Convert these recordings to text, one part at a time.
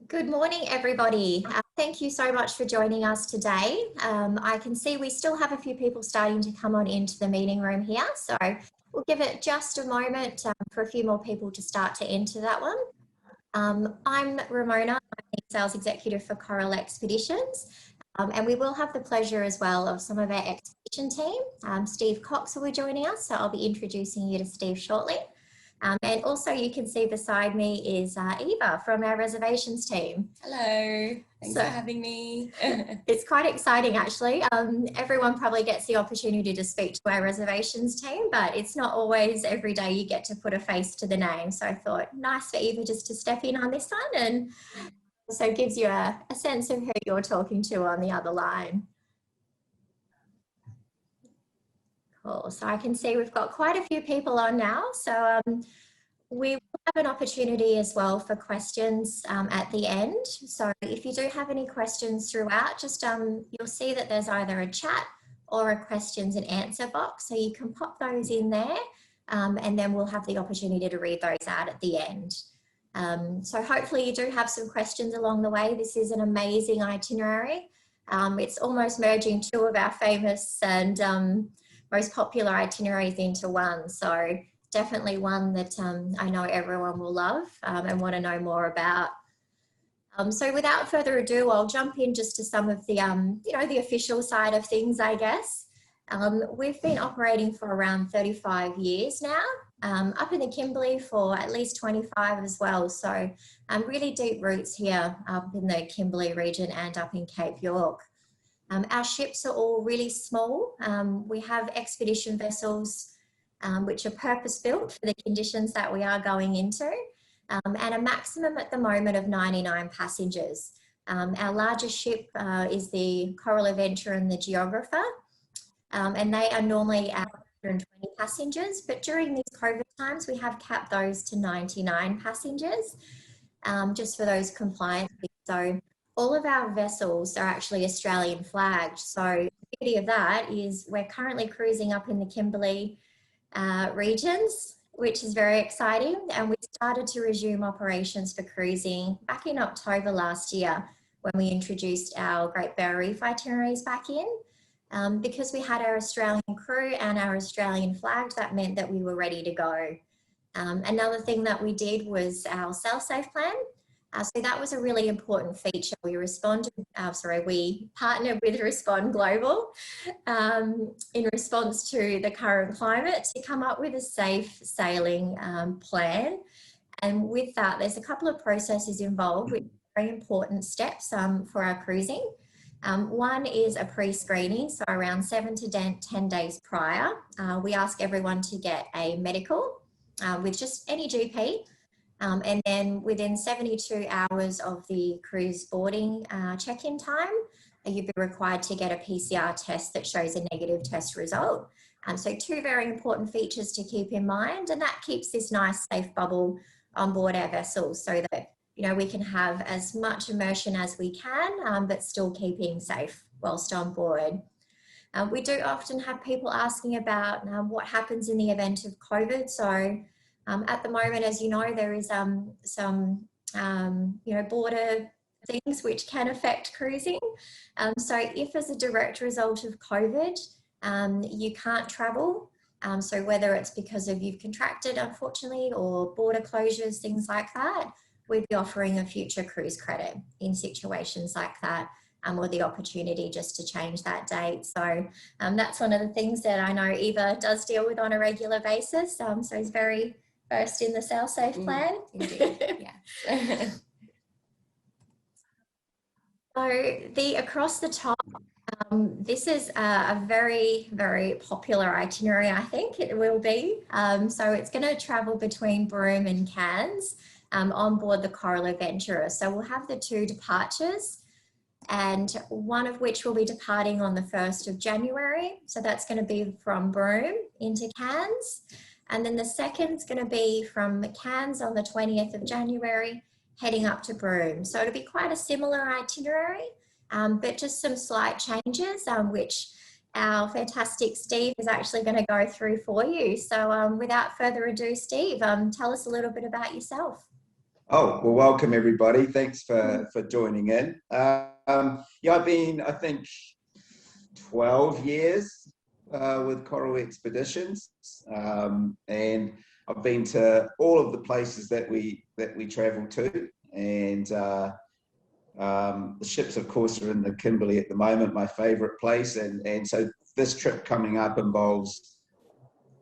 Good morning, everybody. Thank you so much for joining us today. I can see we still have a few people starting to come on into the meeting room here, so we'll give it just a moment for a few more people to start to enter that one. I'm Ramona, I'm the Sales Executive for Coral Expeditions, and we will have the pleasure as well of some of our expedition team. Steve Cox will be joining us, so I'll be introducing you to Steve shortly. And also you can see beside me is Eva from our reservations team. Hello, thanks for having me. It's quite exciting actually. Everyone probably gets the opportunity to speak to our reservations team, but it's not always every day you get to put a face to the name. So I thought nice for Eva just to step in on this one, and so it gives you a sense of who you're talking to on the other line. Cool. So I can see we've got quite a few people on now. So we will have an opportunity as well for questions at the end. So if you do have any questions throughout, just you'll see that there's either a chat or a questions and answer box. So you can pop those in there and then we'll have the opportunity to read those out at the end. So hopefully you do have some questions along the way. This is an amazing itinerary. It's almost merging two of our famous and most popular itineraries into one. So definitely one that I know everyone will love and want to know more about. So without further ado, I'll jump in just to some of the, the official side of things, I guess. We've been operating for around 35 years now, up in the Kimberley for at least 25 as well. So really deep roots here up in the Kimberley region and up in Cape York. Our ships are all really small. We have expedition vessels which are purpose-built for the conditions that we are going into, and a maximum at the moment of 99 passengers. Our largest ship is the Coral Adventure and the Geographer, and they are normally at 120 passengers, but during these COVID times we have capped those to 99 passengers, just for those compliance. So all of our vessels are actually Australian flagged. So the beauty of that is we're currently cruising up in the Kimberley regions, which is very exciting. And we started to resume operations for cruising back in October last year when we introduced our Great Barrier Reef itineraries back in. Because we had our Australian crew and our Australian flagged, that meant that we were ready to go. Another thing that we did was our Sail Safe plan. So that was a really important feature. We partnered with Respond Global in response to the current climate to come up with a safe sailing plan. And with that, there's a couple of processes involved with very important steps for our cruising. One is a pre-screening, so around 7 to 10 days prior, we ask everyone to get a medical with just any GP. And then within 72 hours of the cruise boarding check-in time, you'd be required to get a PCR test that shows a negative test result. So two very important features to keep in mind, and that keeps this nice safe bubble on board our vessels so that, we can have as much immersion as we can, but still keeping safe whilst on board. We do often have people asking about what happens in the event of COVID. So at the moment, as you know, there is some border things which can affect cruising. So if as a direct result of COVID, you can't travel, so whether it's because of you've contracted, unfortunately, or border closures, things like that, we'd be offering a future cruise credit in situations like that, or the opportunity just to change that date. So that's one of the things that I know Eva does deal with on a regular basis. So he's very versed in the Sail Safe plan. Indeed, yes. So the across the top, this is a very, very popular itinerary, I think it will be. So it's going to travel between Broome and Cairns on board the Coral Adventurer. So we'll have the two departures, and one of which will be departing on the 1st of January. So that's going to be from Broome into Cairns. And then the second is going to be from Cairns on the 20th of January, heading up to Broome. So it'll be quite a similar itinerary, but just some slight changes, which our fantastic Steve is actually going to go through for you. So without further ado, Steve, tell us a little bit about yourself. Oh, well, welcome everybody. Thanks for joining in. Yeah, I've been, I think, 12 years with Coral Expeditions, and I've been to all of the places that we travel to, and the ships, of course, are in the Kimberley at the moment, my favourite place, and so this trip coming up involves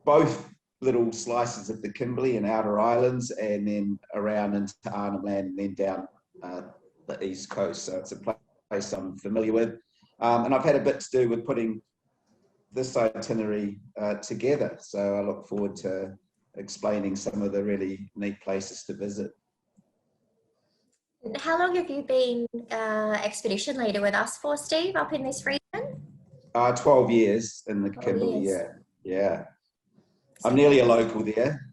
both little slices of the Kimberley and outer islands, and then around into Arnhem Land, and then down the east coast. So it's a place I'm familiar with, and I've had a bit to do with putting this itinerary together. So I look forward to explaining some of the really neat places to visit. How long have you been expedition leader with us for, Steve, up in this region? 12 years in the Kimberley, yeah. I'm nearly a local there.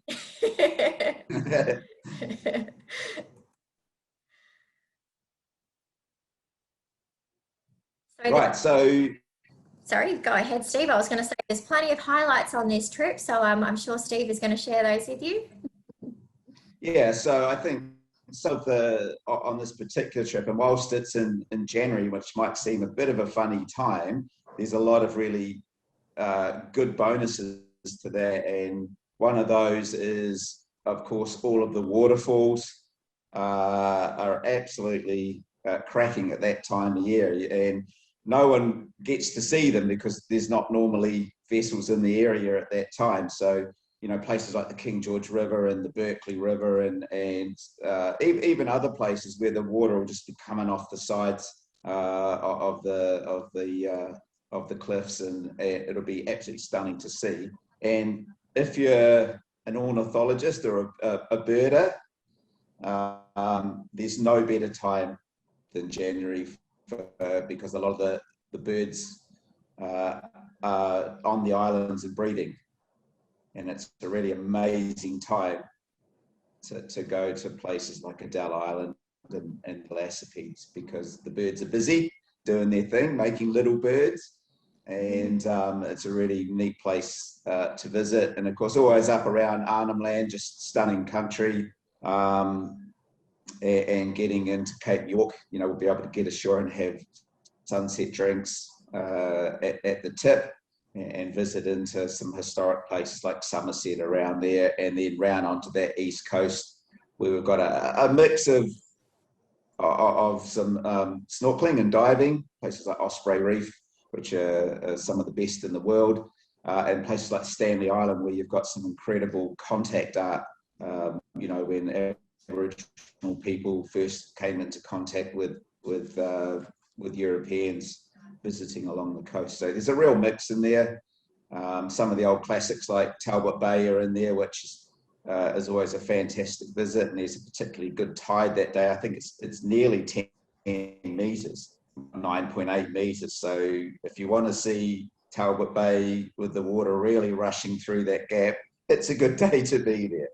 Right, so... Sorry, go ahead, Steve. I was going to say there's plenty of highlights on this trip, so I'm sure Steve is going to share those with you. Yeah, so I think some of on this particular trip, and whilst it's in January, which might seem a bit of a funny time, there's a lot of really good bonuses to that, and one of those is, of course, all of the waterfalls are absolutely cracking at that time of year, and no one gets to see them because there's not normally vessels in the area at that time. So, you know, places like the King George River and the Berkeley River and even other places where the water will just be coming off the sides of the cliffs, and it'll be absolutely stunning to see. And if you're an ornithologist or a birder, there's no better time than January because a lot of the birds are on the islands and breeding, and it's a really amazing time to go to places like Adele Island and Velocipedes, because the birds are busy doing their thing, making little birds, and it's a really neat place to visit. And of course, always up around Arnhem Land, just stunning country. And getting into Cape York, you know, we'll be able to get ashore and have sunset drinks at the tip, and visit into some historic places like Somerset around there, and then round onto that east coast where we've got a mix of some snorkeling and diving, places like Osprey Reef, which are some of the best in the world, and places like Stanley Island, where you've got some incredible contact art, you know, when Aboriginal people first came into contact with Europeans visiting along the coast. So there's a real mix in there. Some of the old classics like Talbot Bay are in there, which is always a fantastic visit, and there's a particularly good tide that day. I think it's nearly 10 meters, 9.8 meters. So if you want to see Talbot Bay with the water really rushing through that gap, it's a good day to be there.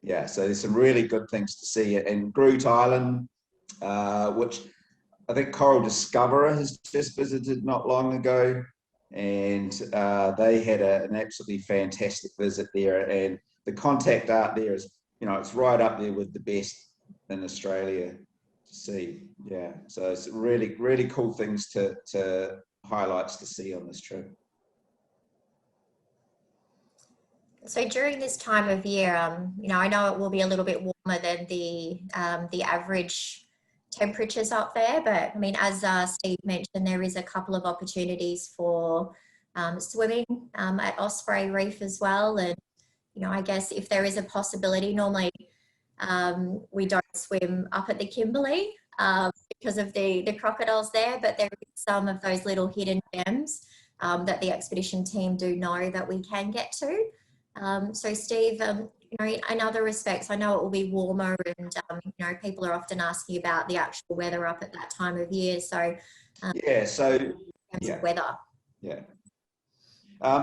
Yeah, so there's some really good things to see. And Groot Island, which I think Coral Discoverer has just visited not long ago, and they had an absolutely fantastic visit there. And the contact art there is, you know, it's right up there with the best in Australia to see. Yeah, so it's really, really cool things to highlights to see on this trip. So during this time of year, you know, I know it will be a little bit warmer than the average temperatures up there, but I mean, as Steve mentioned, there is a couple of opportunities for swimming at Osprey Reef as well. And, you know, I guess if there is a possibility, normally we don't swim up at the Kimberley because of the crocodiles there, but there is some of those little hidden gems that the expedition team do know that we can get to. So Steve, you know, in other respects, I know it will be warmer, and you know, people are often asking about the actual weather up at that time of year. So yeah, so in terms of weather. Yeah.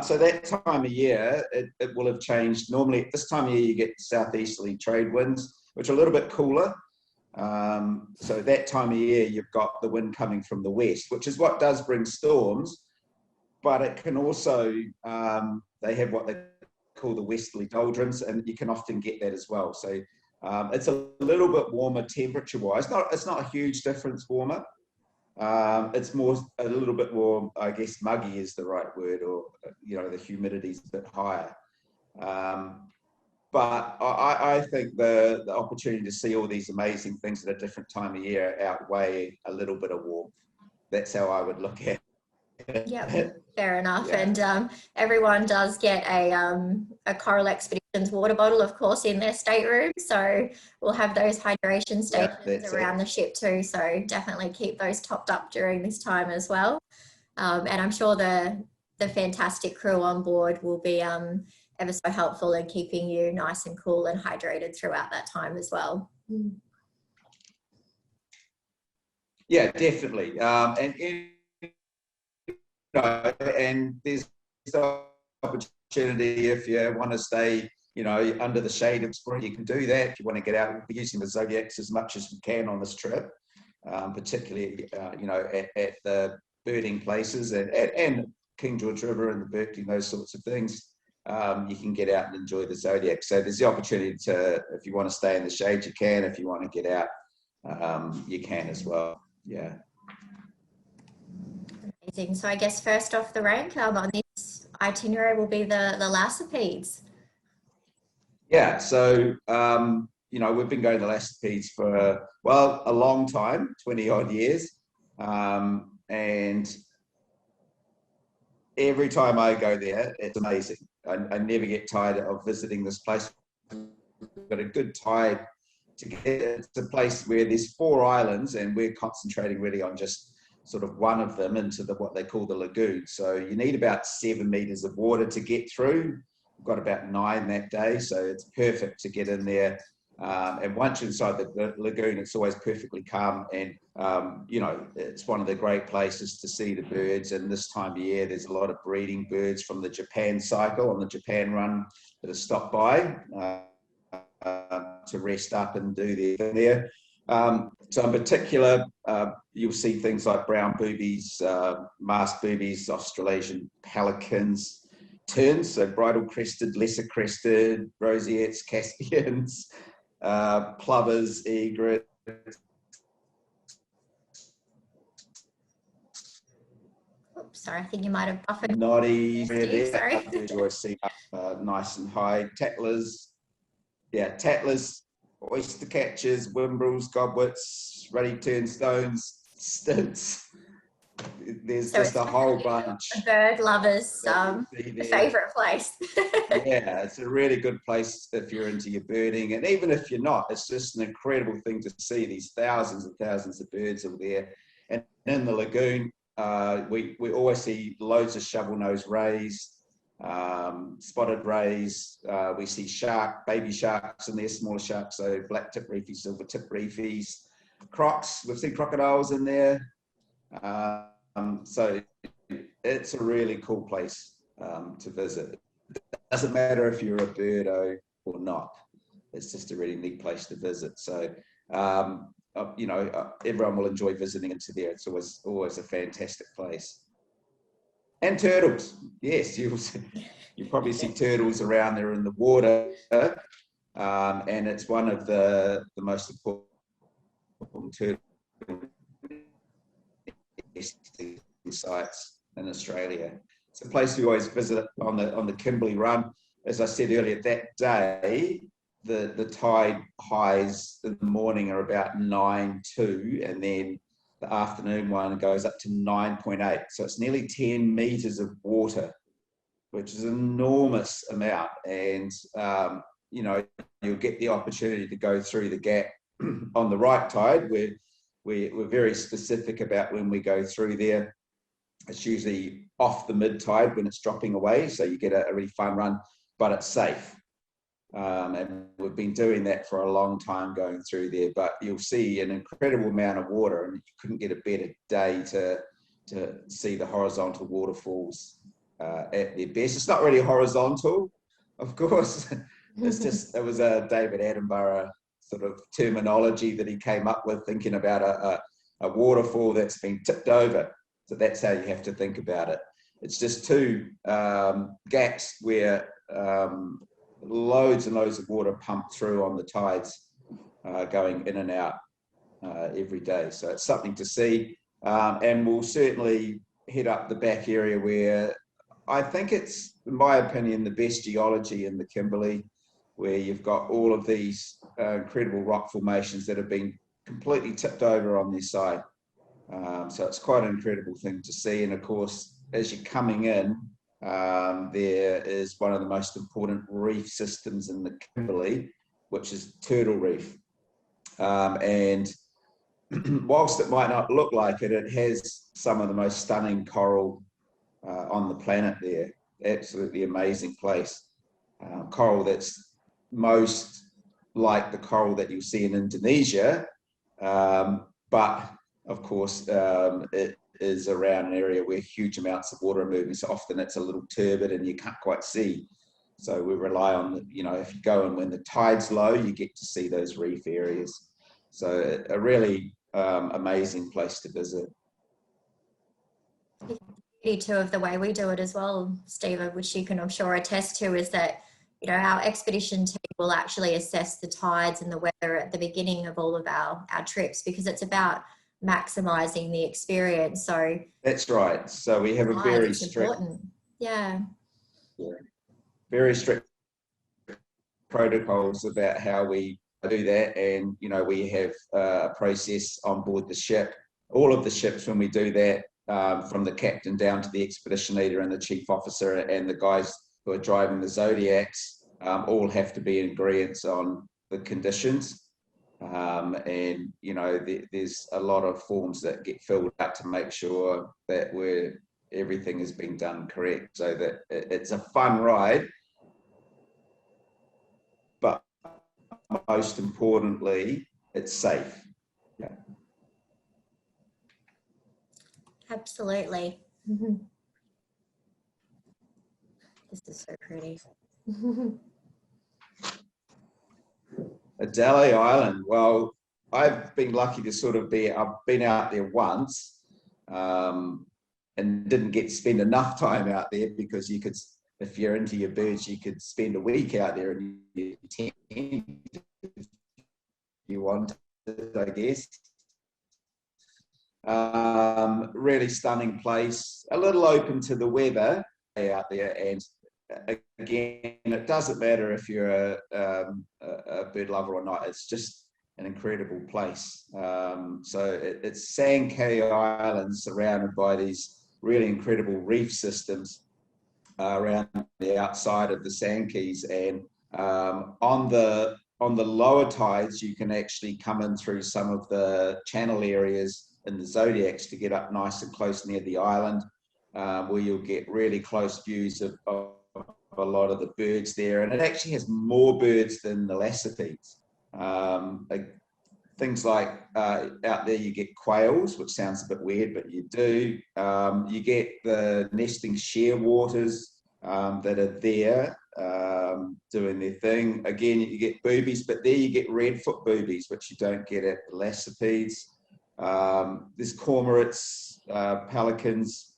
So that time of year, it will have changed. Normally at this time of year, you get southeasterly trade winds, which are a little bit cooler. So that time of year, you've got the wind coming from the west, which is what does bring storms, but it can also, they have what they call the westerly doldrums, and you can often get that as well. So It's a little bit warmer temperature-wise. It's not a huge difference warmer. It's more a little bit more, I guess, muggy is the right word, or the humidity's a bit higher. But I think the opportunity to see all these amazing things at a different time of year outweigh a little bit of warmth. That's how I would look at it. Yeah, fair enough. Yeah. And everyone does get a Coral Expeditions water bottle, of course, in their stateroom. So we'll have those hydration stations around the ship too. So definitely keep those topped up during this time as well. And I'm sure the fantastic crew on board will be ever so helpful in keeping you nice and cool and hydrated throughout that time as well. Yeah, definitely. And there's the opportunity if you want to stay, under the shade of spring, you can do that. If you want to get out, we'll be using the Zodiacs as much as we can on this trip, particularly, at the birding places and King George River and the Berkeley, those sorts of things. You can get out and enjoy the Zodiac. So there's the opportunity to, if you want to stay in the shade, you can. If you want to get out, you can as well. Yeah. Amazing. So I guess first off the rank on this itinerary will be the Lassipedes. Yeah. So, we've been going to Lassipedes for, a long time, 20 odd years. And every time I go there, it's amazing. I never get tired of visiting this place. We've got a good tide to get. It's a place where there's 4 islands, and we're concentrating really on just sort of one of them into what they call the lagoon. So you need about 7 meters of water to get through. We've got about 9 that day, so it's perfect to get in there. And once you're inside the lagoon, it's always perfectly calm, and it's one of the great places to see the birds. And this time of year, there's a lot of breeding birds from the Japan cycle on the Japan run that have stopped by to rest up and do their thing there. So in particular, you'll see things like brown boobies, masked boobies, Australasian pelicans, terns, so bridal crested, lesser crested, roseates, Caspians, plovers, egrets. Oops, sorry, I think you might have buffered. Noddies, Sorry. you always see nice and high. Tattlers, oyster catchers, wimbrels, gobwits, ruddy turnstones, stints. There's So just a whole bunch. A bird lovers' favourite place. Yeah, it's a really good place if you're into your birding, and even if you're not, it's just an incredible thing to see. These thousands and thousands of birds are there, and in the lagoon, we always see loads of shovel-nosed rays, spotted rays. We see baby sharks in there, smaller sharks, so black tip reefies, silver tip reefies, crocs. We've seen crocodiles in there. So it's a really cool place to visit. It doesn't matter if you're a birdo or not. It's just a really neat place to visit. So everyone will enjoy visiting into there. It's always a fantastic place. And turtles, yes, you probably see turtles around there in the water, and it's one of the most important turtle sites in Australia. It's a place we always visit on the Kimberley run. As I said earlier, that day the tide highs in the morning are about 9.2, and then the afternoon one goes up to 9.8. So it's nearly 10 meters of water, which is an enormous amount. And you'll get the opportunity to go through the gap on the right tide. We're very specific about when we go through there. It's usually off the mid tide when it's dropping away, so you get a really fun run, but it's safe. And we've been doing that for a long time going through there, but you'll see an incredible amount of water, and you couldn't get a better day to see the horizontal waterfalls at their best. It's not really horizontal, of course. It was a David Attenborough sort of terminology that he came up with, thinking about a waterfall that's been tipped over. So that's how you have to think about it. It's just 2 gaps where loads and loads of water pumped through on the tides going in and out every day. So it's something to see. And we'll certainly head up the back area where I think it's, in my opinion, the best geology in the Kimberley, where you've got all of these incredible rock formations that have been completely tipped over on their side. So it's quite an incredible thing to see. And of course, as you're coming in, there is one of the most important reef systems in the Kimberley, which is Turtle Reef. And whilst it might not look like it, it has some of the most stunning coral on the planet there. Absolutely amazing place. Coral that's most like the coral that you see in Indonesia, but of course it is around an area where huge amounts of water are moving, so often it's a little turbid and you can't quite see. So we rely on, you know, if you go in when the tide's low, you get to see those reef areas. So a really amazing place to visit. Too of the way we do it as well, Steve, which you can, I'm sure, attest to, is that, you know, our expedition team will actually assess the tides and the weather at the beginning of all of our trips, because it's about maximizing the experience. So that's right. So we have a very strict, very strict protocols about how we do that, and you know, we have a process on board the ship, all of the ships, when we do that. From the captain down to the expedition leader and the chief officer and the guys who are driving the Zodiacs, all have to be in agreement on the conditions. And, you know, there's a lot of forms that get filled out to make sure that everything is being done correct, so that it's a fun ride. But most importantly, it's safe. Yeah. Absolutely. This is so pretty. Dietary Island. Well, I've been lucky to sort of I've been out there once, and didn't get to spend enough time out there, because you could, if you're into your birds, you could spend a week out there in your tent if you wanted, I guess. Really stunning place, a little open to the weather out there, and again, it doesn't matter if you're a bird lover or not, it's just an incredible place. So it's Sankey Islands, surrounded by these really incredible reef systems around the outside of the Sankeys, and on the lower tides you can actually come in through some of the channel areas in the Zodiacs to get up nice and close near the island, where you'll get really close views of a lot of the birds there. And it actually has more birds than the Lassipedes. Things like out there you get quails, which sounds a bit weird, but you do. You get the nesting shearwaters that are there doing their thing. Again, you get boobies, but there you get redfoot boobies, which you don't get at the Lassipedes. There's cormorants, pelicans,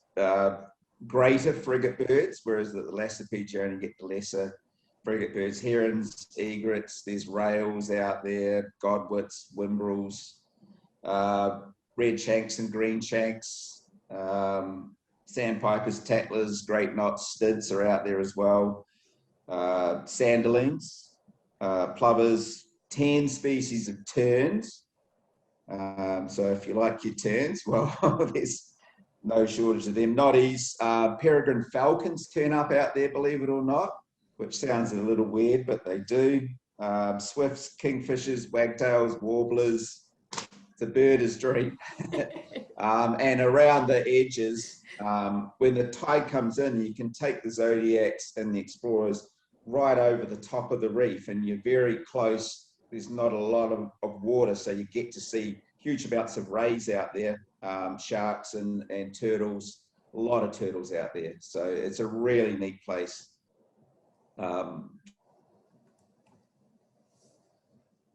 greater frigate birds, whereas the Lassipedes you only get the lesser frigate birds. Herons, egrets, there's rails out there, godwits, whimbrels, red shanks and green shanks, sandpipers, tattlers, great knots, stids are out there as well, sanderlings, plovers, 10 species of terns. So if you like your terns, well, there's no shortage of them. Noddies, peregrine falcons turn up out there, believe it or not, which sounds a little weird, but they do. Swifts, kingfishers, wagtails, warblers. It's a birder's dream. And around the edges, when the tide comes in, you can take the Zodiacs and the Explorers right over the top of the reef, and you're very close. There's not a lot of water, so you get to see huge amounts of rays out there, sharks and turtles, a lot of turtles out there. So it's a really neat place to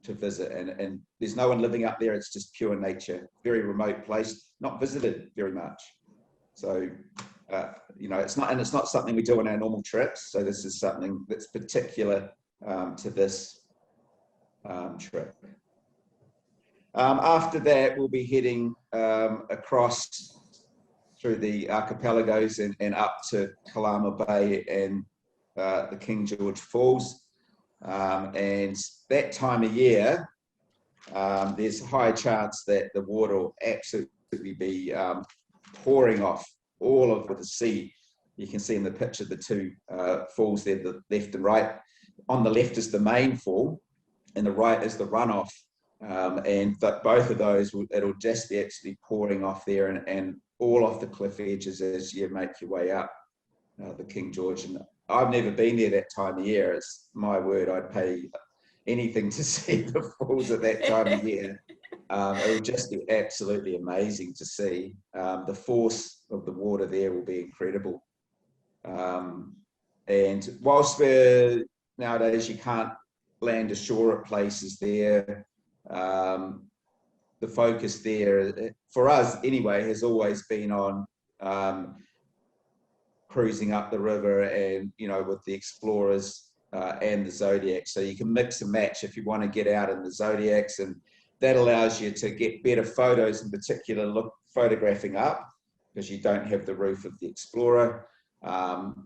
visit, and there's no one living up there. It's just pure nature, very remote place, not visited very much. So you know, it's not something we do on our normal trips. So this is something that's particular to this trip. After that, we'll be heading across through the archipelagos and up to Kalama Bay and the King George Falls. And that time of year, there's a high chance that the water will absolutely be pouring off all over the sea. You can see in the picture the two falls there, the left and right. On the left is the main fall, and the right is the runoff. And both of those, it'll just be actually pouring off there and all off the cliff edges as you make your way up the King George. And I've never been there that time of year. It's my word, I'd pay anything to see the falls at that time of year. It will just be absolutely amazing to see. The force of the water there will be incredible. And whilst nowadays you can't land ashore at places there, the focus there, for us anyway, has always been on cruising up the river and, you know, with the explorers and the Zodiacs. So you can mix and match if you want to get out in the Zodiacs, and that allows you to get better photos, in particular photographing up, because you don't have the roof of the Explorer.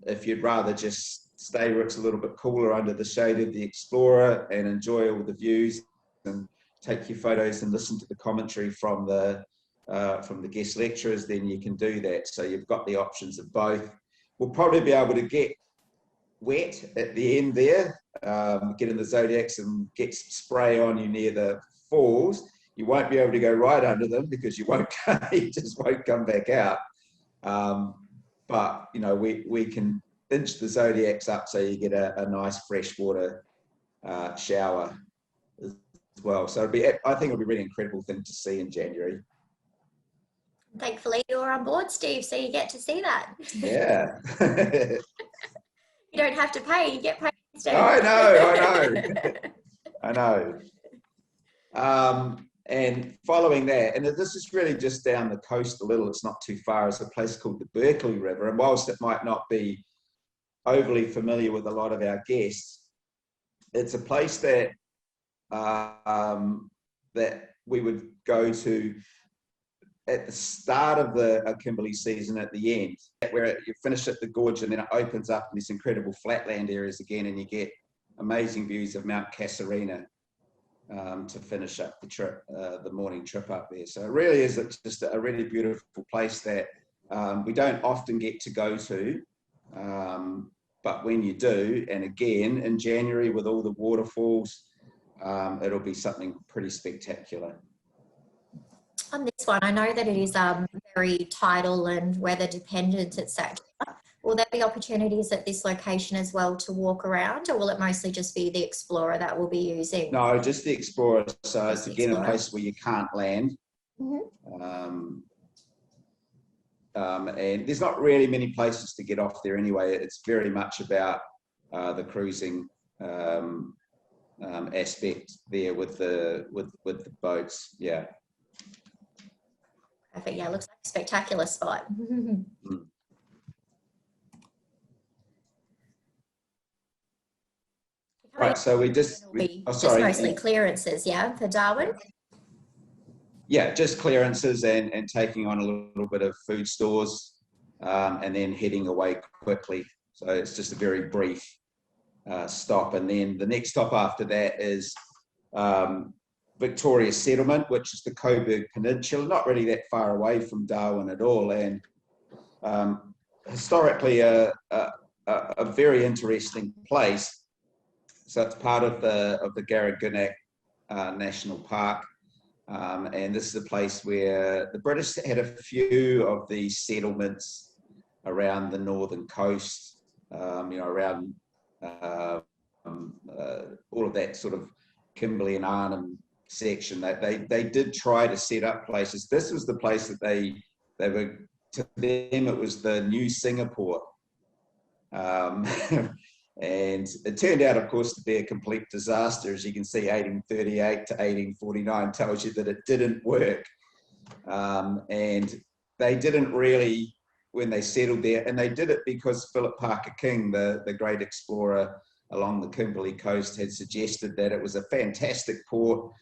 If you'd rather just stay where it's a little bit cooler under the shade of the Explorer and enjoy all the views and take your photos and listen to the commentary from the guest lecturers, then you can do that. So you've got the options of both. We'll probably be able to get wet at the end there, get in the Zodiacs and get some spray on you near the falls. You won't be able to go right under them because you just won't come back out. But you know, we can inch the Zodiacs up so you get a nice freshwater shower as well. So I think it'll be a really incredible thing to see in January. Thankfully, you're on board, Steve, so you get to see that. Yeah. You don't have to pay, you get paid instead. I know. And following that, and this is really just down the coast a little, it's not too far, it's a place called the Berkeley River. And whilst it might not be overly familiar with a lot of our guests, it's a place that that we would go to at the start of the Kimberley season, at the end, where you finish at the gorge and then it opens up in these incredible flatland areas again, and you get amazing views of Mount Casuarina to finish up the trip, the morning trip up there. So it really is just a really beautiful place that we don't often get to go to, but when you do, and again in January with all the waterfalls, it'll be something pretty spectacular. On this one, I know that it is very tidal and weather dependent, etc. Will there be opportunities at this location as well to walk around, or will it mostly just be the Explorer that we'll be using? No, just the Explorer. So it's again a place where you can't land. Mm-hmm. And there's not really many places to get off there anyway. It's very much about the cruising aspect there with the boats. Yeah. Perfect. Yeah, looks like a spectacular spot. Right, so just mostly clearances, yeah, for Darwin? Yeah, just clearances and taking on a little bit of food stores and then heading away quickly. So it's just a very brief stop. And then the next stop after that is Victoria Settlement, which is the Coburg Peninsula, not really that far away from Darwin at all, and historically a very interesting place. So it's part of the Garragunak National Park, and this is a place where the British had a few of these settlements around the northern coast, around all of that sort of Kimberley and Arnhem section. They did try to set up places. This was the place that they were, to them it was the new Singapore. And it turned out, of course, to be a complete disaster. As you can see, 1838 to 1849 tells you that it didn't work. And they didn't really, when they settled there, and they did it because Philip Parker King, the great explorer along the Kimberley coast, had suggested that it was a fantastic port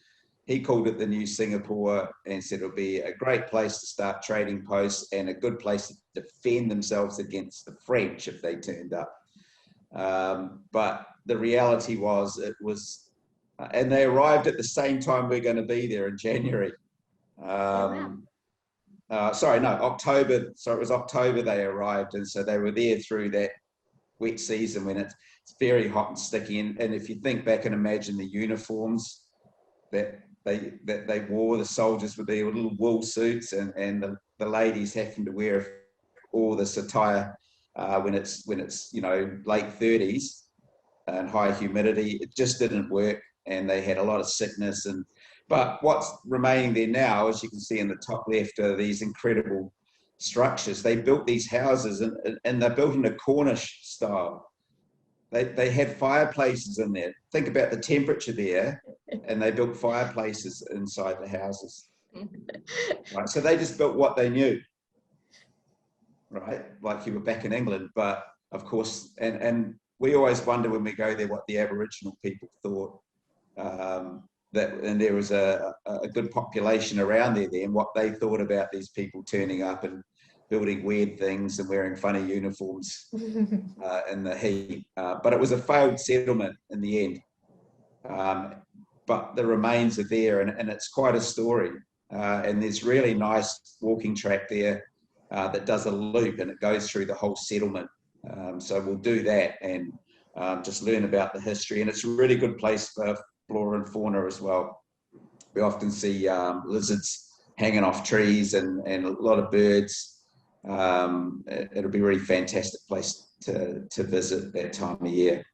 he called it the new Singapore and said it'll be a great place to start trading posts and a good place to defend themselves against the French if they turned up. But the reality was and they arrived at the same time we're going to be there in January. October. So it was October they arrived, and so they were there through that wet season when it's very hot and sticky. And if you think back and imagine the uniforms that they wore, the soldiers with their little wool suits, and the ladies having to wear all this attire when it's late 30s and high humidity, it just didn't work, and they had a lot of sickness. But what's remaining there now, as you can see in the top left, are these incredible structures. They built these houses, and they're built in a Cornish style. They had fireplaces in there. Think about the temperature there, and they built fireplaces inside the houses. Right, so they just built what they knew, right? Like you were back in England, but of course, and we always wonder when we go there what the Aboriginal people thought. And there was a good population around there then, what they thought about these people turning up and building weird things and wearing funny uniforms in the heat. But it was a failed settlement in the end. But the remains are there, and it's quite a story. And there's really nice walking track there that does a loop, and it goes through the whole settlement. So we'll do that and just learn about the history. And it's a really good place for flora and fauna as well. We often see lizards hanging off trees and a lot of birds. It'll be a really fantastic place to visit that time of year.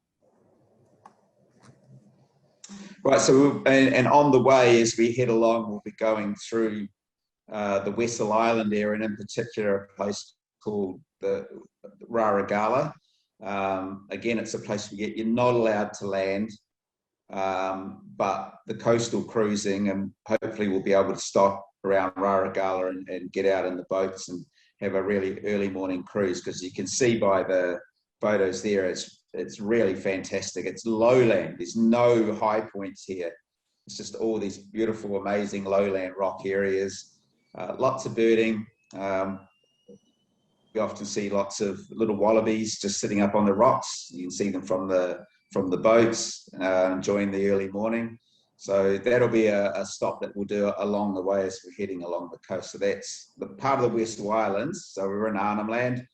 Right, so and on the way as we head along, we'll be going through the Wessel Island area, and in particular a place called the Raragala. Again, it's a place you're not allowed to land, but the coastal cruising, and hopefully we'll be able to stop around Raragala and get out in the boats and have a really early morning cruise, because you can see by the photos there, it's really fantastic. It's lowland. There's no high points here. It's just all these beautiful, amazing lowland rock areas. Lots of birding. We often see lots of little wallabies just sitting up on the rocks. You can see them from the boats, enjoying the early morning. So that'll be a stop that we'll do along the way as we're heading along the coast. So that's the part of the Western Islands. So we're in Arnhem Land,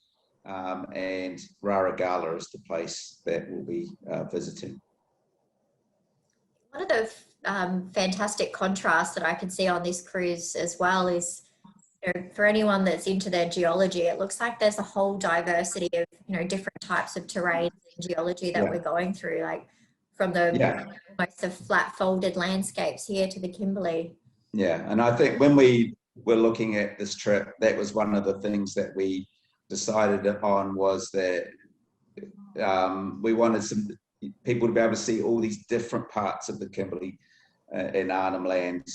and Raragala is the place that we'll be visiting. One of the fantastic contrasts that I could see on this cruise as well is, for anyone that's into their geology, it looks like there's a whole diversity of different types of terrain and geology that we're going through, like from the most of flat folded landscapes here to the Kimberley. Yeah, and I think when we were looking at this trip, that was one of the things that we decided on, was that we wanted some people to be able to see all these different parts of the Kimberley in Arnhem Land.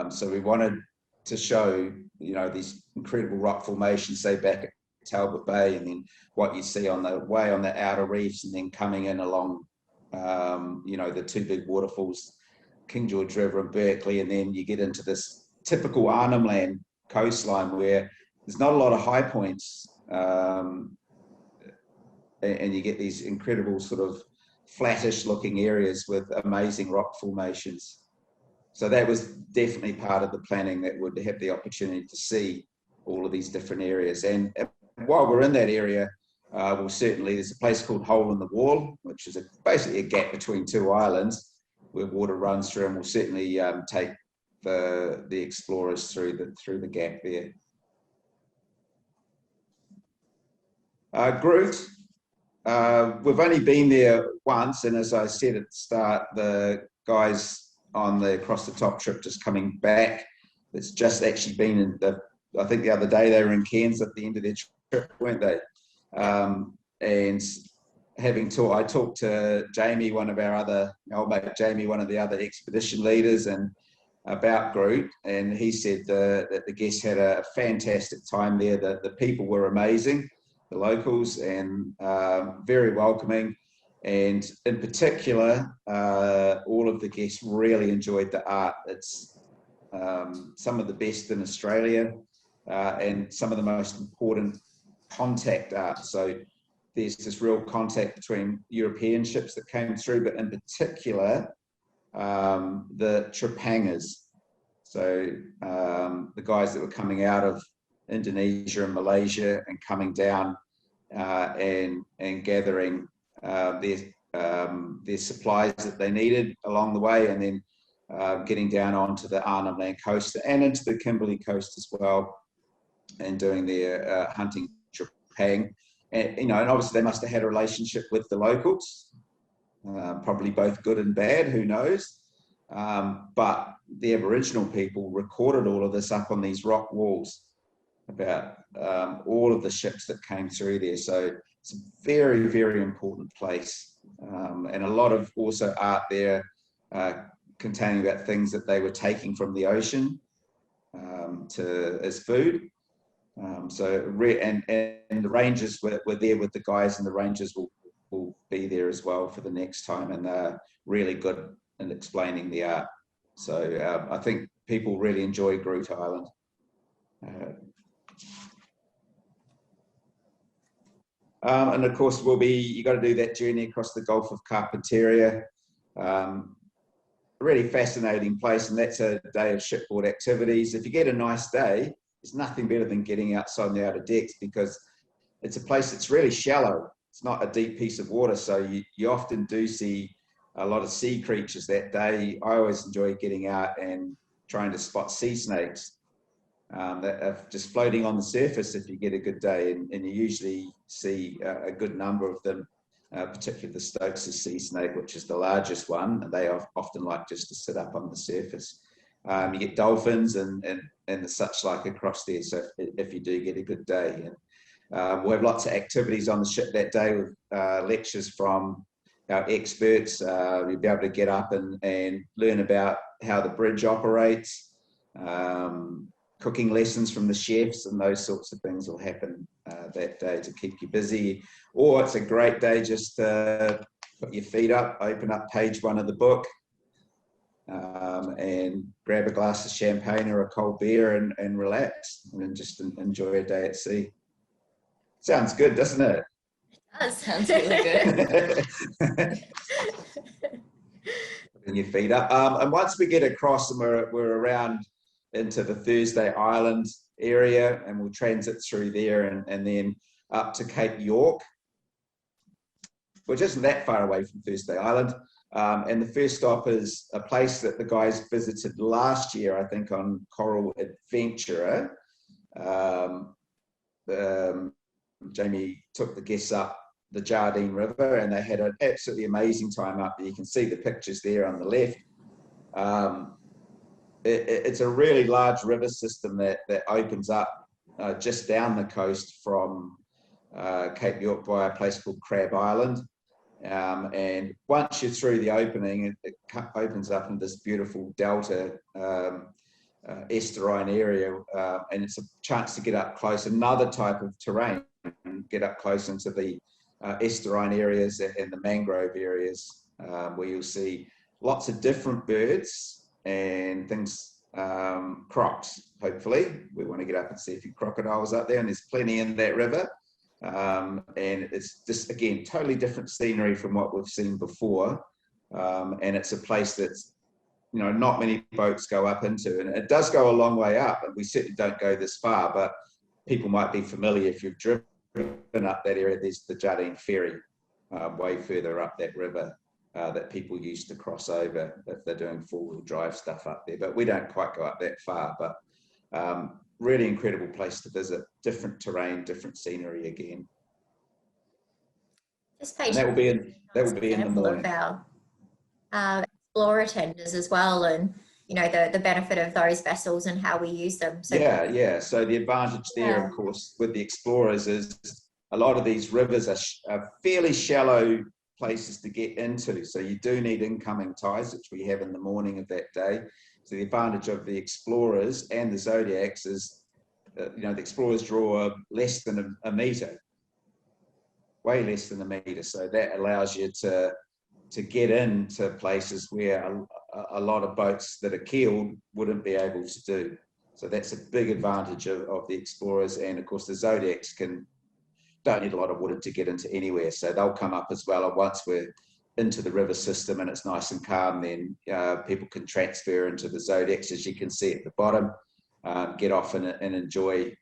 So we wanted to show, these incredible rock formations, say back at Talbot Bay, and then what you see on the way on the outer reefs, and then coming in along, the two big waterfalls, King George River and Berkeley, and then you get into this typical Arnhem Land coastline where there's not a lot of high points, and you get these incredible sort of flattish looking areas with amazing rock formations. So that was definitely part of the planning, that would have the opportunity to see all of these different areas. And while we're in that area, there's a place called Hole in the Wall, which is basically a gap between two islands where water runs through, and we'll certainly take the explorers through the gap there. Groot, we've only been there once, and as I said at the start, the guys on the across the top trip just coming back, it's just actually been I think the other day they were in Cairns at the end of their trip, weren't they? And I talked to Jamie, one of our other, old mate Jamie, one of the other expedition leaders, and about Groot, and he said that the guests had a fantastic time there. The people were amazing, the locals, and very welcoming. And in particular, all of the guests really enjoyed the art. It's some of the best in Australia, and some of the most important contact art. So there's this real contact between European ships that came through, but in particular, the Trepangas. So the guys that were coming out of Indonesia and Malaysia and coming down and gathering their supplies that they needed along the way, and then getting down onto the Arnhem Land coast and into the Kimberley coast as well, and doing their hunting trepang. And and obviously they must have had a relationship with the locals, probably both good and bad, who knows. But the Aboriginal people recorded all of this up on these rock walls about all of the ships that came through there. So it's a very, very important place, and a lot of also art there containing about things that they were taking from the ocean as food. And the rangers were there with the guys, and the rangers will be there as well for the next time, and they're really good in explaining the art. So I think people really enjoy Groot Island. And of course, you got to do that journey across the Gulf of Carpentaria. Really fascinating place, and that's a day of shipboard activities. If you get a nice day, there's nothing better than getting outside on the outer decks, because it's a place that's really shallow. It's not a deep piece of water, so you often do see a lot of sea creatures that day. I always enjoy getting out and trying to spot sea snakes that are just floating on the surface if you get a good day, and you usually see a good number of them, particularly the Stokes' sea snake, which is the largest one, and they often like just to sit up on the surface. You get dolphins and the such like across there, so if you do get a good day. And we'll have lots of activities on the ship that day with lectures from our experts. You'll be able to get up and learn about how the bridge operates, cooking lessons from the chefs, and those sorts of things will happen that day to keep you busy. Or it's a great day just to put your feet up, open up page 1 of the book, and grab a glass of champagne or a cold beer and relax and just enjoy a day at sea. Sounds good, doesn't it? That Sounds really good. Putting your feet up. And once we get across and we're around into the Thursday Island area, and we'll transit through there and then up to Cape York, which isn't that far away from Thursday Island. And the first stop is a place that the guys visited last year, I think, on Coral Adventurer. Jamie took the guests up the Jardine River, and they had an absolutely amazing time up there. You can see the pictures there on the left. It's a really large river system that opens up just down the coast from Cape York by a place called Crab Island. And once you're through the opening, it opens up in this beautiful delta estuarine area, and it's a chance to get up close, another type of terrain, and get up close into the estuarine areas and the mangrove areas, where you'll see lots of different birds and things, crocs, hopefully. We want to get up and see a few crocodiles up there, and there's plenty in that river. And it's just, again, totally different scenery from what we've seen before. And it's a place that's, not many boats go up into, and it does go a long way up, and we certainly don't go this far, but people might be familiar if you've driven up that area. There's the Jardine ferry way further up that river that people use to cross over if they're doing four-wheel drive stuff up there, but we don't quite go up that far. But really incredible place to visit, different terrain, different scenery again. This page, and that will be in the morning. Of our explorer tenders as well, and the benefit of those vessels and how we use them. So yeah. So the advantage there, of course, with the explorers is a lot of these rivers are fairly shallow places to get into. So you do need incoming tides, which we have in the morning of that day. So the advantage of the explorers and the Zodiacs is, the explorers draw less than a metre. way less than a metre. So that allows you to get into places where a lot of boats that are keeled wouldn't be able to do. So that's a big advantage of the explorers. And of course the Zodiacs don't need a lot of water to get into anywhere, so they'll come up as well. And once we're into the river system and it's nice and calm, then people can transfer into the Zodiacs, as you can see at the bottom, get off and enjoy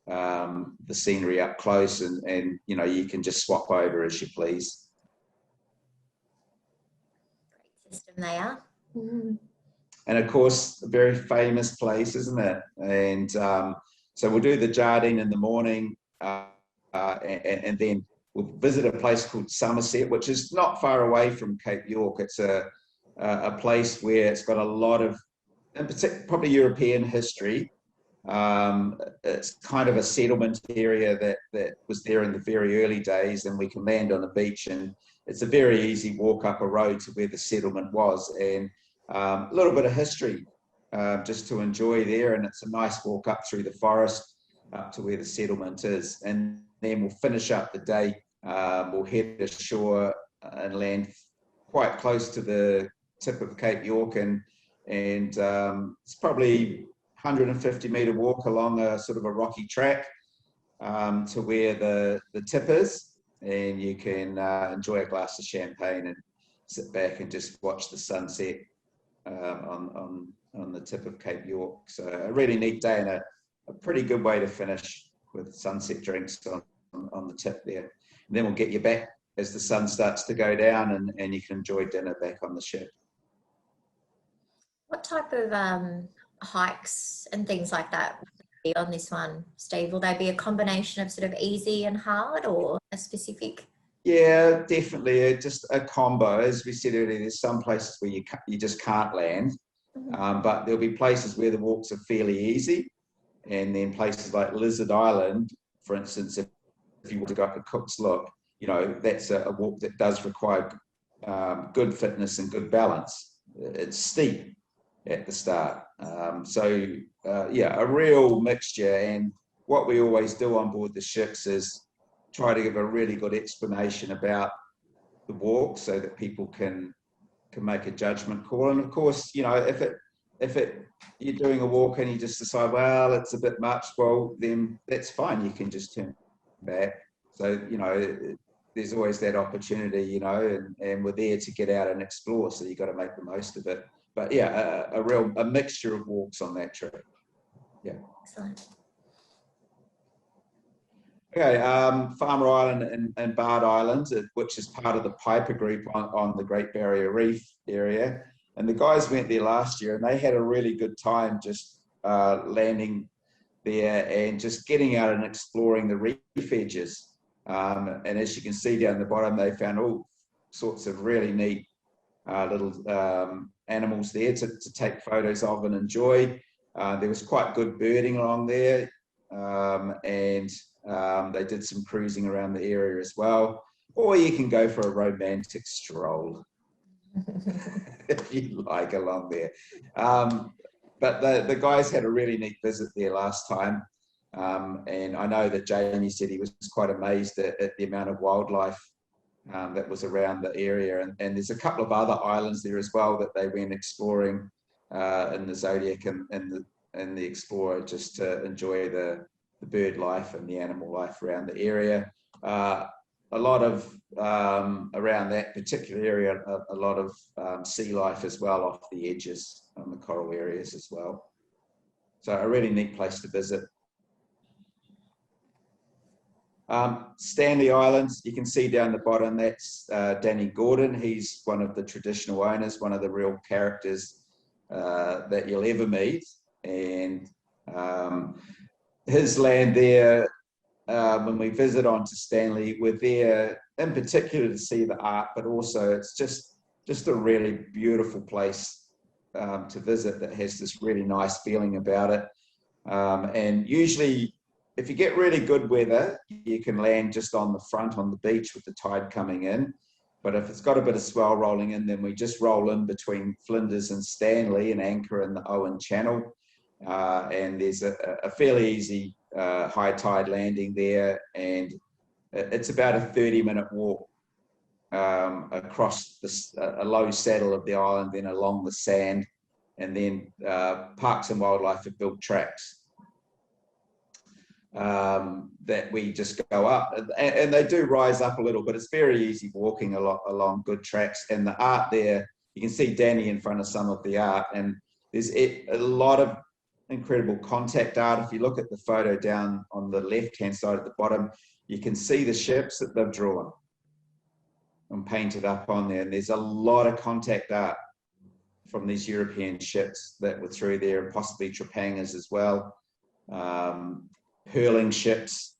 the scenery up close, and you know, you can just swap over as you please. Great system they are. And of course, a very famous place, isn't it? And so we'll do the Jardine in the morning, and then we'll visit a place called Somerset, which is not far away from Cape York. It's a place where it's got a lot of, in particular, probably European history. It's kind of a settlement area that was there in the very early days, and we can land on the beach, and it's a very easy walk up a road to where the settlement was, and a little bit of history just to enjoy there. And it's a nice walk up through the forest up to where the settlement is, and then we'll finish up the day. We'll head ashore and land quite close to the tip of Cape York, and it's probably 150-metre walk along a sort of a rocky track to where the tip is, and you can enjoy a glass of champagne and sit back and just watch the sunset on the tip of Cape York. So a really neat day, and a pretty good way to finish with sunset drinks on the tip there. And then we'll get you back as the sun starts to go down, and you can enjoy dinner back on the ship. What type of hikes and things like that will be on this one, Steve? Will they be a combination of sort of easy and hard, or a specific? Yeah, definitely just a combo. As we said earlier, there's some places where you just can't land, but there'll be places where the walks are fairly easy, and then places like Lizard Island, for instance, if you want to go up to Cook's Look, you know, that's a walk that does require good fitness and good balance. It's steep at the start. Yeah, a real mixture. And what we always do on board the ships is try to give a really good explanation about the walk so that people can make a judgment call. And of course, you know, if you're doing a walk and you just decide, well, it's a bit much, well, then that's fine. You can just turn back. So, you know, there's always that opportunity, you know, and we're there to get out and explore. So you got to make the most of it. But yeah, a mixture of walks on that trip. Yeah. Excellent. Okay, Farmer Island and Bard Island, which is part of the Piper Group on the Great Barrier Reef area. And the guys went there last year, and they had a really good time just landing there and just getting out and exploring the reef edges. And as you can see down the bottom, they found all sorts of really neat little animals there to take photos of and enjoy. There was quite good birding along there, and they did some cruising around the area as well. Or you can go for a romantic stroll if you like along there. But the guys had a really neat visit there last time. And I know that Jamie said he was quite amazed at the amount of wildlife that was around the area. And there's a couple of other islands there as well that they went exploring in the Zodiac and the Explorer, just to enjoy the bird life and the animal life around the area. A lot of, around that particular area, a lot of sea life as well off the edges on the coral areas as well. So a really neat place to visit. Stanley Islands, you can see down the bottom, that's Danny Gordon. He's one of the traditional owners, one of the real characters that you'll ever meet. And his land there, when we visit onto Stanley, we're there in particular to see the art, but also it's just a really beautiful place to visit that has this really nice feeling about it. And usually, if you get really good weather, you can land just on the front on the beach with the tide coming in. But if it's got a bit of swell rolling in, then we just roll in between Flinders and Stanley and anchor in the Owen Channel. And there's a fairly easy high tide landing there. And it's about a 30-minute walk across a low saddle of the island, then along the sand, and then Parks and Wildlife have built tracks that we just go up, and they do rise up a little, but it's very easy walking along good tracks. And the art there, you can see Danny in front of some of the art, and there's a lot of incredible contact art. If you look at the photo down on the left-hand side at the bottom, you can see the ships that they've drawn and painted up on there. And there's a lot of contact art from these European ships that were through there, and possibly Trepangas as well, hurling ships.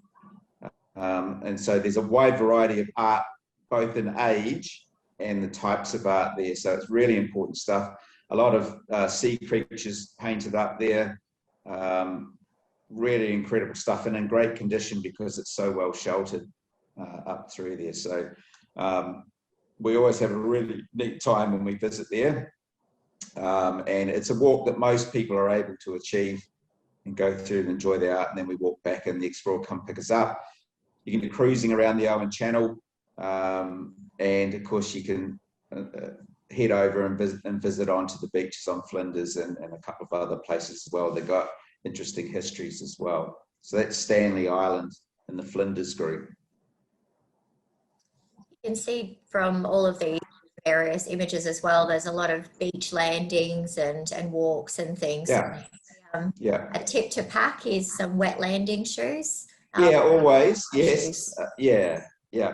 And so there's a wide variety of art, both in age and the types of art there. So it's really important stuff. A lot of sea creatures painted up there. Really incredible stuff, and in great condition because it's so well sheltered up through there. So we always have a really neat time when we visit there. And it's a walk that most people are able to achieve and go through and enjoy the art, and then we walk back and the explorer come pick us up. You can be cruising around the Owen Channel, and of course you can head over and visit onto the beaches on Flinders and a couple of other places as well. They've got interesting histories as well. So that's Stanley Island in the Flinders group. You can see from all of these various images as well, there's a lot of beach landings and walks and things. Yeah. Yeah. A tip to pack is some wet landing shoes. Yeah, always. Yes. Yeah.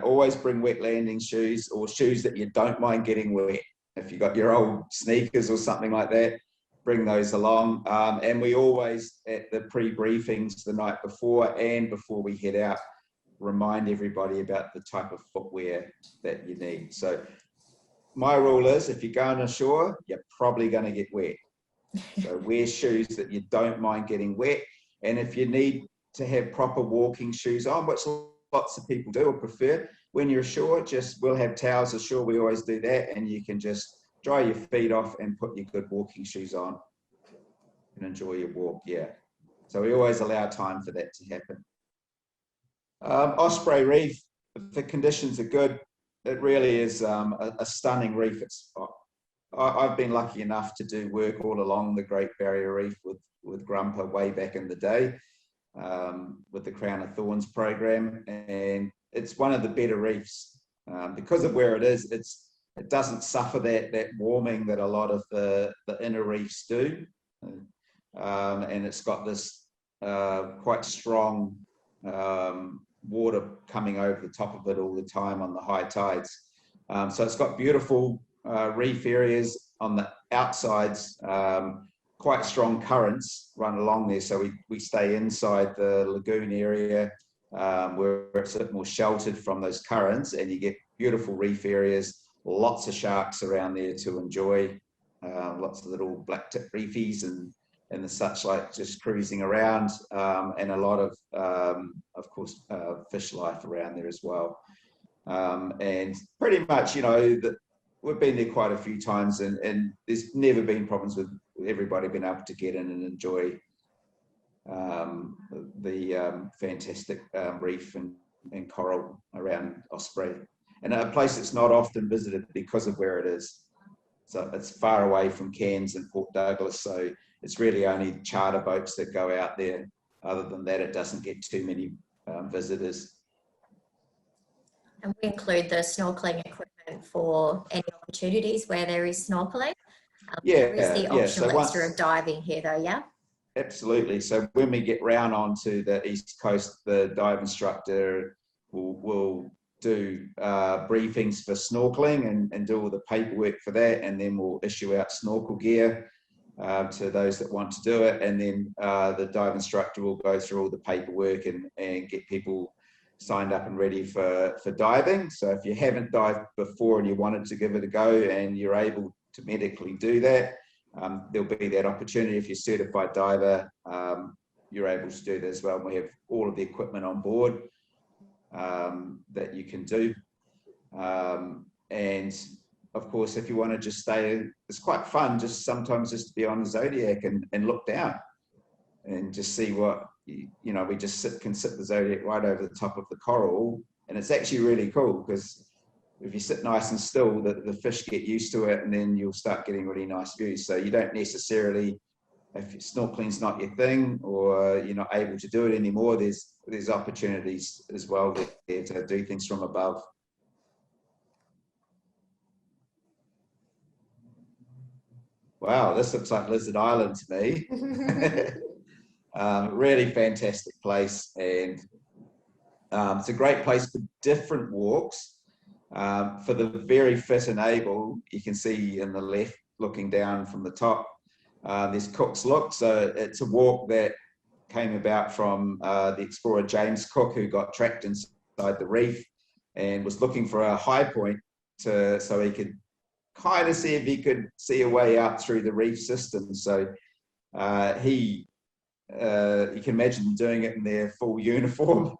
Always bring wet landing shoes, or shoes that you don't mind getting wet. If you've got your old sneakers or something like that, bring those along. And we always, at the pre-briefings the night before and before we head out, remind everybody about the type of footwear that you need. So my rule is, if you're going ashore, you're probably going to get wet. So wear shoes that you don't mind getting wet. And if you need to have proper walking shoes on, which lots of people do or prefer, when you're ashore, we'll have towels ashore. We always do that, and you can just dry your feet off and put your good walking shoes on and enjoy your walk. Yeah. So we always allow time for that to happen. Osprey Reef, if the conditions are good, it really is a stunning reef. I've been lucky enough to do work all along the Great Barrier Reef with Grumpa way back in the day, with the Crown of Thorns program, and it's one of the better reefs because of where it is. It doesn't suffer that warming that a lot of the inner reefs do, and it's got this quite strong water coming over the top of it all the time on the high tides. So it's got beautiful reef areas on the outsides, quite strong currents run along there. So we stay inside the lagoon area where it's a bit more sheltered from those currents, and you get beautiful reef areas, lots of sharks around there to enjoy, lots of little black-tip reefies and the such, like just cruising around, and a lot of course, fish life around there as well. And pretty much, we've been there quite a few times, and there's never been problems with everybody being able to get in and enjoy the fantastic reef and coral around Osprey, and a place that's not often visited because of where it is. So it's far away from Cairns and Port Douglas, so it's really only charter boats that go out there. Other than that, it doesn't get too many visitors. And we include the snorkeling equipment for any opportunities where there is snorkeling. There is the optional extra of diving here though, yeah? Absolutely. So when we get round onto the East Coast, the dive instructor will do briefings for snorkeling and do all the paperwork for that, and then we'll issue out snorkel gear to those that want to do it, and then the dive instructor will go through all the paperwork and get people signed up and ready for diving. So if you haven't dived before and you wanted to give it a go and you're able to medically do that, there'll be that opportunity. If you're a certified diver, you're able to do that as well. We have all of the equipment on board that you can do. And of course, if you want to just stay, it's quite fun just sometimes just to be on the Zodiac and look down and just see what, we just can sit the Zodiac right over the top of the coral And it's actually really cool because if you sit nice and still, the fish get used to it, and then you'll start getting really nice views. So you don't necessarily, if snorkeling's not your thing or you're not able to do it anymore, there's opportunities as well there to do things from above. Wow, this looks like Lizard Island to me. Really fantastic place, and it's a great place for different walks. For the very fit and able, you can see in the left, looking down from the top, there's Cook's Look. So it's a walk that came about from the explorer James Cook, who got trapped inside the reef and was looking for a high point so he could kind of see if he could see a way out through the reef system. So you can imagine doing it in their full uniform.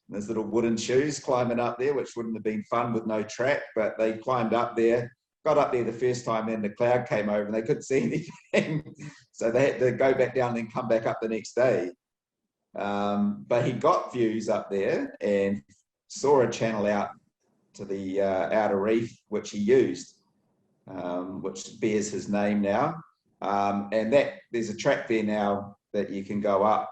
There's little wooden shoes climbing up there, which wouldn't have been fun with no track, but they climbed up there, got up there the first time, then the cloud came over and they couldn't see anything. So they had to go back down and then come back up the next day. But he got views up there and saw a channel out to the outer reef, which he used, which bears his name now. And there's a track there now that you can go up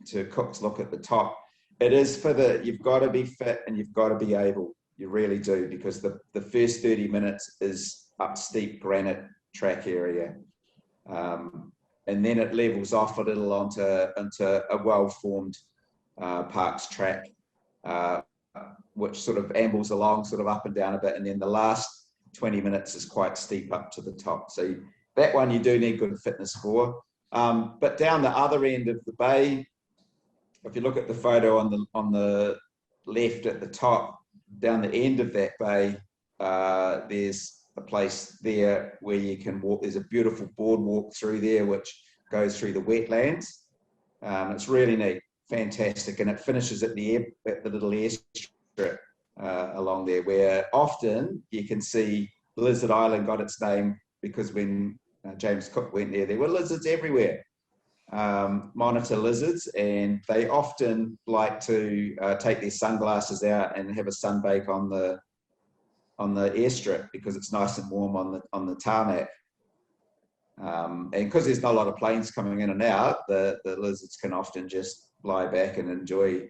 to Cook's Look at the top. It is you've got to be fit and you've got to be able. You really do, because the first 30 minutes is up steep granite track area. And then it levels off a little into a well-formed parks track, which sort of ambles along sort of up and down a bit. And then the last 20 minutes is quite steep up to the top. So that one you do need good fitness for. But down the other end of the bay, if you look at the photo on the left at the top, down the end of that bay, there's a place there where you can walk. There's a beautiful boardwalk through there, which goes through the wetlands. It's really neat, fantastic, and it finishes at the little airstrip along there, where often you can see Lizard Island got its name because when James Cook went there were lizards everywhere. Monitor lizards, and they often like to take their sunglasses out and have a sunbake on the airstrip because it's nice and warm on the tarmac. And because there's not a lot of planes coming in and out, the lizards can often just lie back and enjoy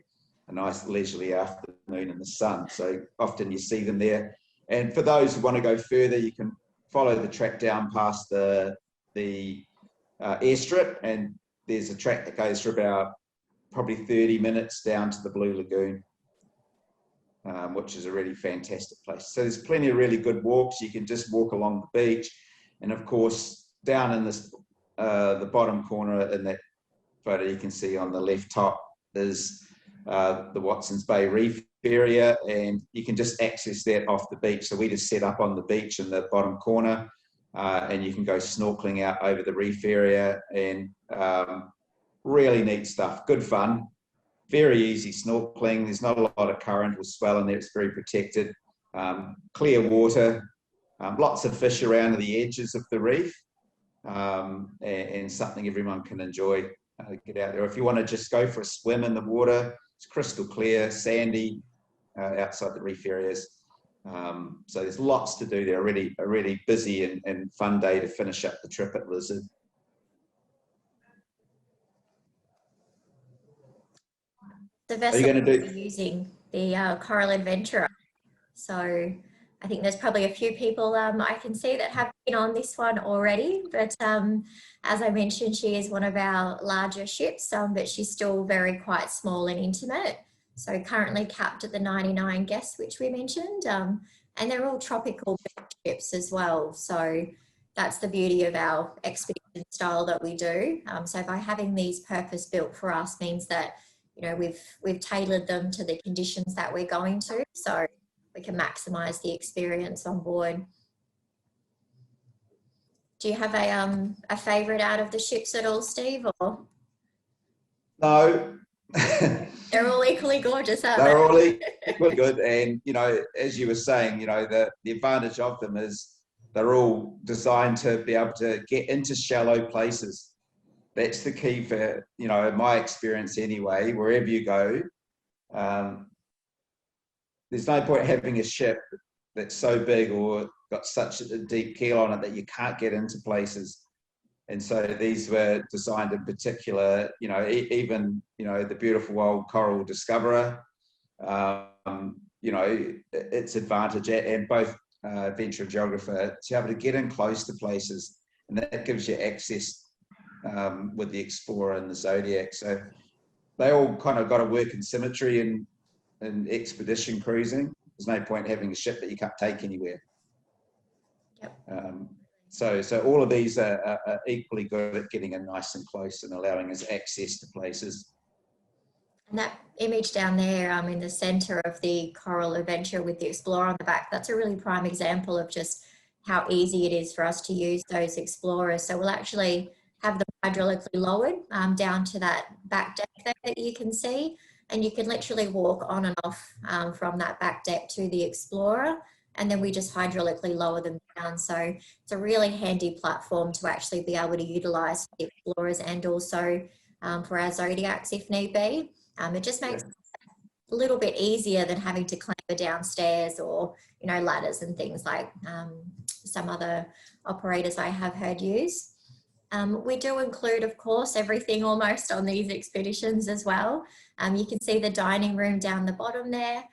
a nice leisurely afternoon in the sun. So often you see them there. And for those who want to go further, you can follow the track down past the airstrip, and there's a track that goes for about probably 30 minutes down to the Blue Lagoon, which is a really fantastic place. So there's plenty of really good walks. You can just walk along the beach. And of course, down in this the bottom corner in that photo you can see on the left top is the Watson's Bay Reef area, and you can just access that off the beach. So we just set up on the beach in the bottom corner, and you can go snorkeling out over the reef area, and really neat stuff, good fun, very easy snorkeling. There's not a lot of current or swell in there, it's very protected, clear water, lots of fish around the edges of the reef, and something everyone can enjoy. Get out there. If you want to just go for a swim in the water, it's crystal clear, sandy, outside the reef areas. So there's lots to do there. A really busy and fun day to finish up the trip at Lizard. The vessel we're using, the Coral Adventurer. So I think there's probably a few people I can see that have been on this one already, but as I mentioned, she is one of our larger ships, but she's still quite small and intimate. So currently capped at the 99 guests, which we mentioned, and they're all tropical ships as well. So that's the beauty of our expedition style that we do. So by having these purpose built for us means that, you know, we've tailored them to the conditions that we're going to, so we can maximize the experience on board. Do you have a favorite out of the ships at all, Steve? Or? No. They're all equally gorgeous, aren't they? They're all equally good. And, you know, as you were saying, you know, the advantage of them is they're all designed to be able to get into shallow places. That's the key for, you know, my experience anyway, wherever you go. there's no point having a ship that's so big or got such a deep keel on it that you can't get into places. And so these were designed in particular, you know, even, you know, the beautiful old Coral Discoverer, you know, its advantage, and both Venture and Geographer, to be able to get in close to places, and that gives you access with the Explorer and the Zodiac. So they all kind of got to work in symmetry in expedition cruising. There's no point having a ship that you can't take anywhere. Yep. So all of these are equally good at getting in nice and close and allowing us access to places. And that image down there in the center of the Coral Adventure with the Explorer on the back, that's a really prime example of just how easy it is for us to use those Explorers. So we'll actually have them hydraulically lowered down to that back deck there that you can see, and you can literally walk on and off from that back deck to the Explorer, and then we just hydraulically lower them down. So it's a really handy platform to actually be able to utilize for the Explorers and also for our Zodiacs if need be. It just makes it a little bit easier than having to clamber downstairs or, you know, ladders and things like some other operators I have heard use. We do include, of course, everything almost on these expeditions as well. You can see the dining room down the bottom there.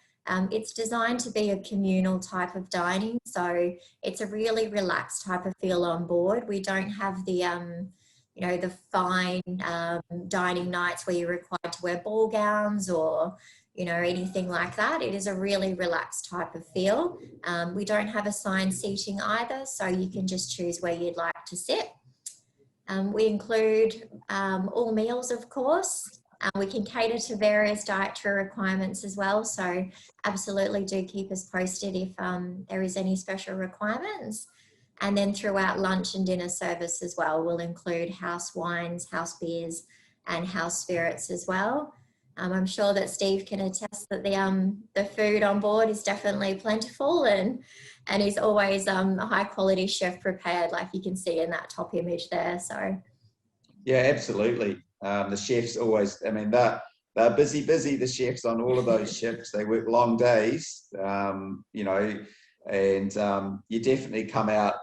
It's designed to be a communal type of dining, so it's a really relaxed type of feel on board. We don't have the, you know, the fine dining nights where you're required to wear ball gowns or, you know, anything like that. It is a really relaxed type of feel. We don't have assigned seating either, so you can just choose where you'd like to sit. We include all meals, of course. We can cater to various dietary requirements as well, so absolutely do keep us posted if there is any special requirements. And then throughout lunch and dinner service as well, we'll include house wines, house beers, and house spirits as well. I'm sure that Steve can attest that the food on board is definitely plentiful and is always a high quality chef prepared, like you can see in that top image there. So yeah, absolutely. The chefs always, I mean, they're busy, the chefs on all of those ships. They work long days, you know, and you definitely come out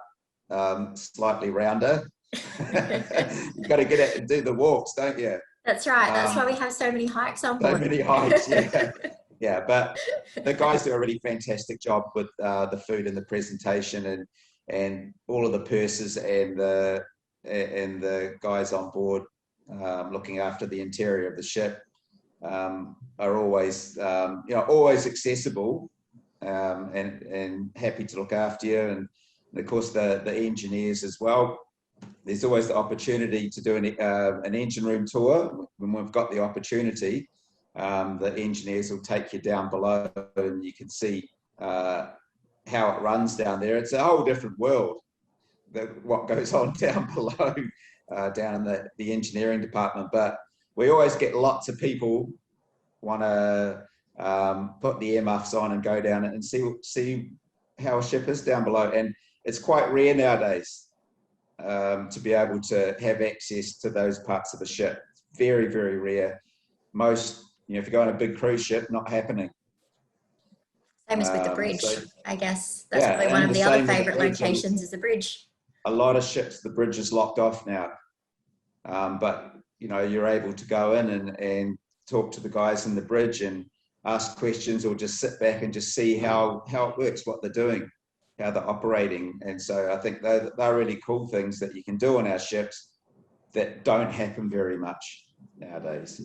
slightly rounder. You've got to get out and do the walks, don't you? That's right. That's why we have so many hikes on board. So many hikes, yeah. Yeah, but the guys do a really fantastic job with the food and the presentation, and all of the purses and the guys on board looking after the interior of the ship are always, you know, always accessible and happy to look after you. And of course, the engineers as well. There's always the opportunity to do an engine room tour when we've got the opportunity. The engineers will take you down below and you can see how it runs down there. It's a whole different world, what goes on down below, down in the engineering department. But we always get lots of people want to put the earmuffs on and go down and see how a ship is down below. And it's quite rare nowadays to be able to have access to those parts of the ship. Very, very rare. Most, you know, if you go on a big cruise ship, not happening. Same as with the bridge, so, I guess. That's yeah, probably one of the other same with the favourite bridge. locations is the bridge. A lot of ships, the bridge is locked off now. But, you know, you're able to go in and talk to the guys in the bridge and ask questions, or just sit back and just see how it works, what they're doing, how they're operating. And so I think they're really cool things that you can do on our ships that don't happen very much nowadays.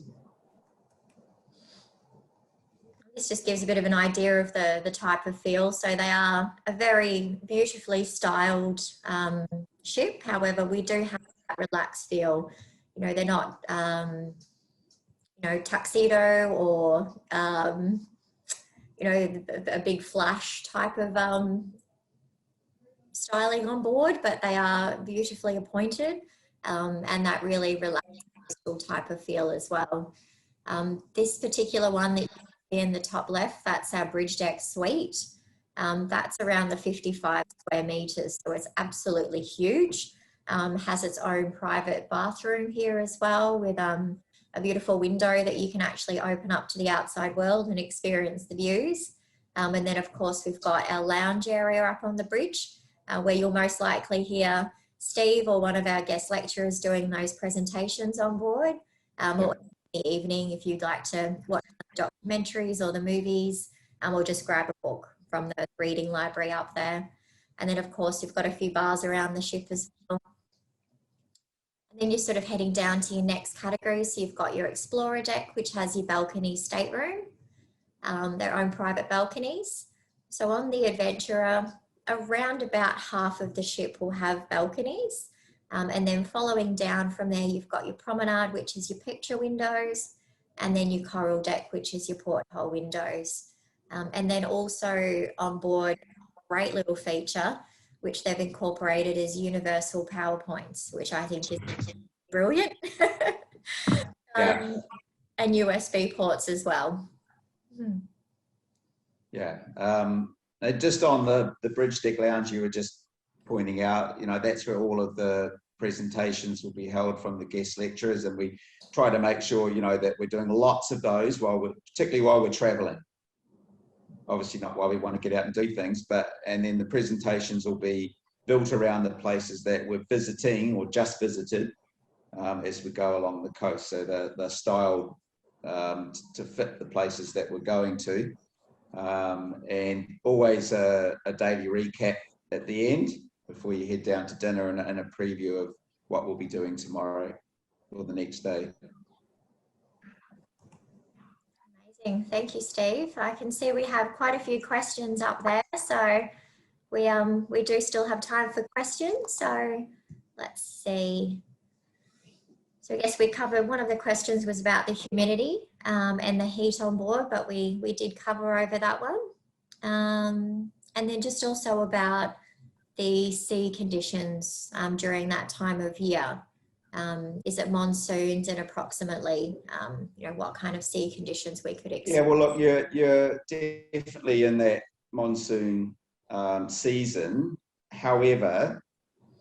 This just gives a bit of an idea of the type of feel. So they are a very beautifully styled ship. However, we do have that relaxed feel. You know, they're not, you know, tuxedo or, you know, a big flash type of styling on board, but they are beautifully appointed and that really relaxed type of feel as well. This particular one that you see in the top left, that's our bridge deck suite. That's around the 55 square meters, so it's absolutely huge. Has its own private bathroom here as well, with a beautiful window that you can actually open up to the outside world and experience the views. And then, of course, we've got our lounge area up on the bridge, where you'll most likely hear Steve or one of our guest lecturers doing those presentations on board. Or in the evening, if you'd like to watch the documentaries or the movies, or just grab a book from the reading library up there. And then, of course, you've got a few bars around the ship as well. And then you're sort of heading down to your next category. So you've got your explorer deck, which has your balcony stateroom, their own private balconies. So on the Adventurer, around about half of the ship will have balconies. And then following down from there, you've got your promenade, which is your picture windows, and then your coral deck, which is your porthole windows. And then also on board, a great little feature, which they've incorporated is universal PowerPoints, which I think is brilliant. And USB ports as well. Yeah. Just on the bridge deck lounge, you were just pointing out, you know, that's where all of the presentations will be held from the guest lecturers, and we try to make sure, you know, that we're doing lots of those particularly while we're traveling. Obviously not while we want to get out and do things, and then the presentations will be built around the places that we're visiting or just visited as we go along the coast. So they're styled to fit the places that we're going to. And always a daily recap at the end before you head down to dinner, and a preview of what we'll be doing tomorrow or the next day. Amazing. Thank you, Steve. I can see we have quite a few questions up there, so we do still have time for questions. So let's see. So I guess we covered, one of the questions was about the humidity and the heat on board, but we did cover over that one. And then just also about the sea conditions during that time of year. Is it monsoons, and approximately, you know, what kind of sea conditions we could expect? Yeah, well, look, you're definitely in that monsoon season. However,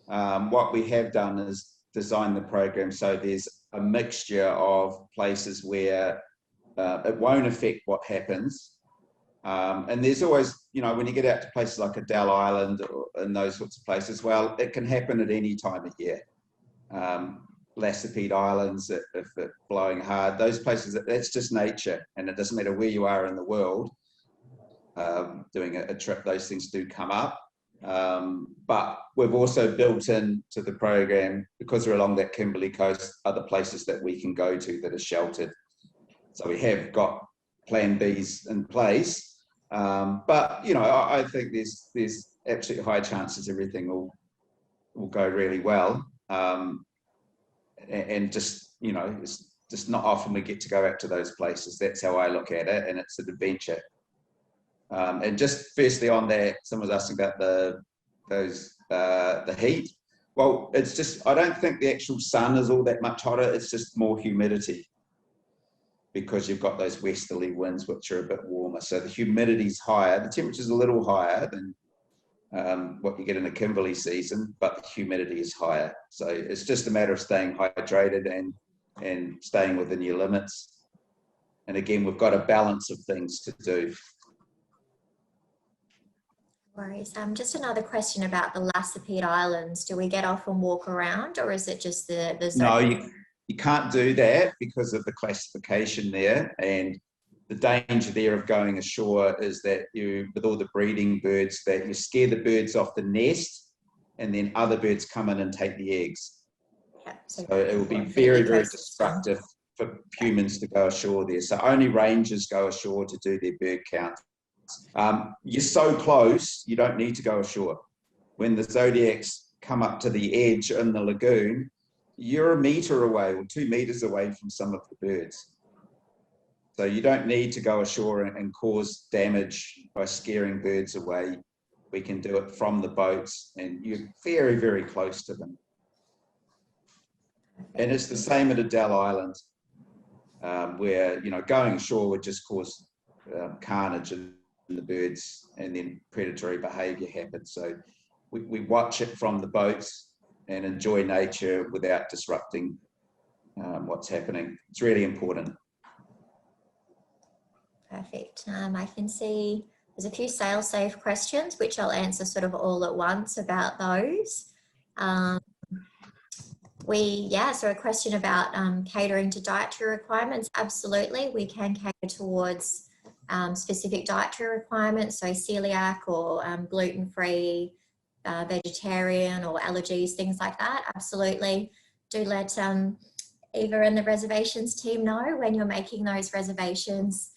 what we have done is design the program so there's a mixture of places where it won't affect what happens. And there's always, you know, when you get out to places like Adele Island and those sorts of places, well, it can happen at any time of year. Lassipede Islands, if it's blowing hard, those places, that's just nature, and it doesn't matter where you are in the world doing a trip, those things do come up. But we've also built into the program, because we're along that Kimberley coast, other places that we can go to that are sheltered. So we have got plan Bs in place. But, you know, I think there's absolutely high chances everything will go really well. And just, you know, it's just not often we get to go out to those places. That's how I look at it, and it's an adventure. And just firstly on that, someone was asking about the heat. Well, it's just, I don't think the actual sun is all that much hotter. It's just more humidity, because you've got those westerly winds, which are a bit warmer. So the humidity's higher. The temperature's a little higher than what you get in the Kimberley season, but the humidity is higher. So it's just a matter of staying hydrated and staying within your limits. And again, we've got a balance of things to do. Worries. Just another question about the Lassipede Islands. Do we get off and walk around, or is it just the zone? No, you can't do that because of the classification there, and the danger there of going ashore is that you, with all the breeding birds, that you scare the birds off the nest, and then other birds come in and take the eggs. Yeah, so it will be very, very destructive for humans to go ashore there. So only rangers go ashore to do their bird count. You're so close, you don't need to go ashore. When the Zodiacs come up to the edge in the lagoon, you're a metre away or 2 metres away from some of the birds. So you don't need to go ashore and cause damage by scaring birds away. We can do it from the boats, and you're very, very close to them. And it's the same at Adele Island, where, you know, going ashore would just cause carnage in the birds, and then predatory behaviour happens. So we watch it from the boats and enjoy nature without disrupting what's happening. It's really important. Perfect. I can see There's a few sail-safe questions, which I'll answer sort of all at once about those. So a question about catering to dietary requirements. Absolutely, we can cater towards specific dietary requirements, so celiac or gluten-free, vegetarian or allergies, things like that. Absolutely. Do let Eva and the reservations team know when you're making those reservations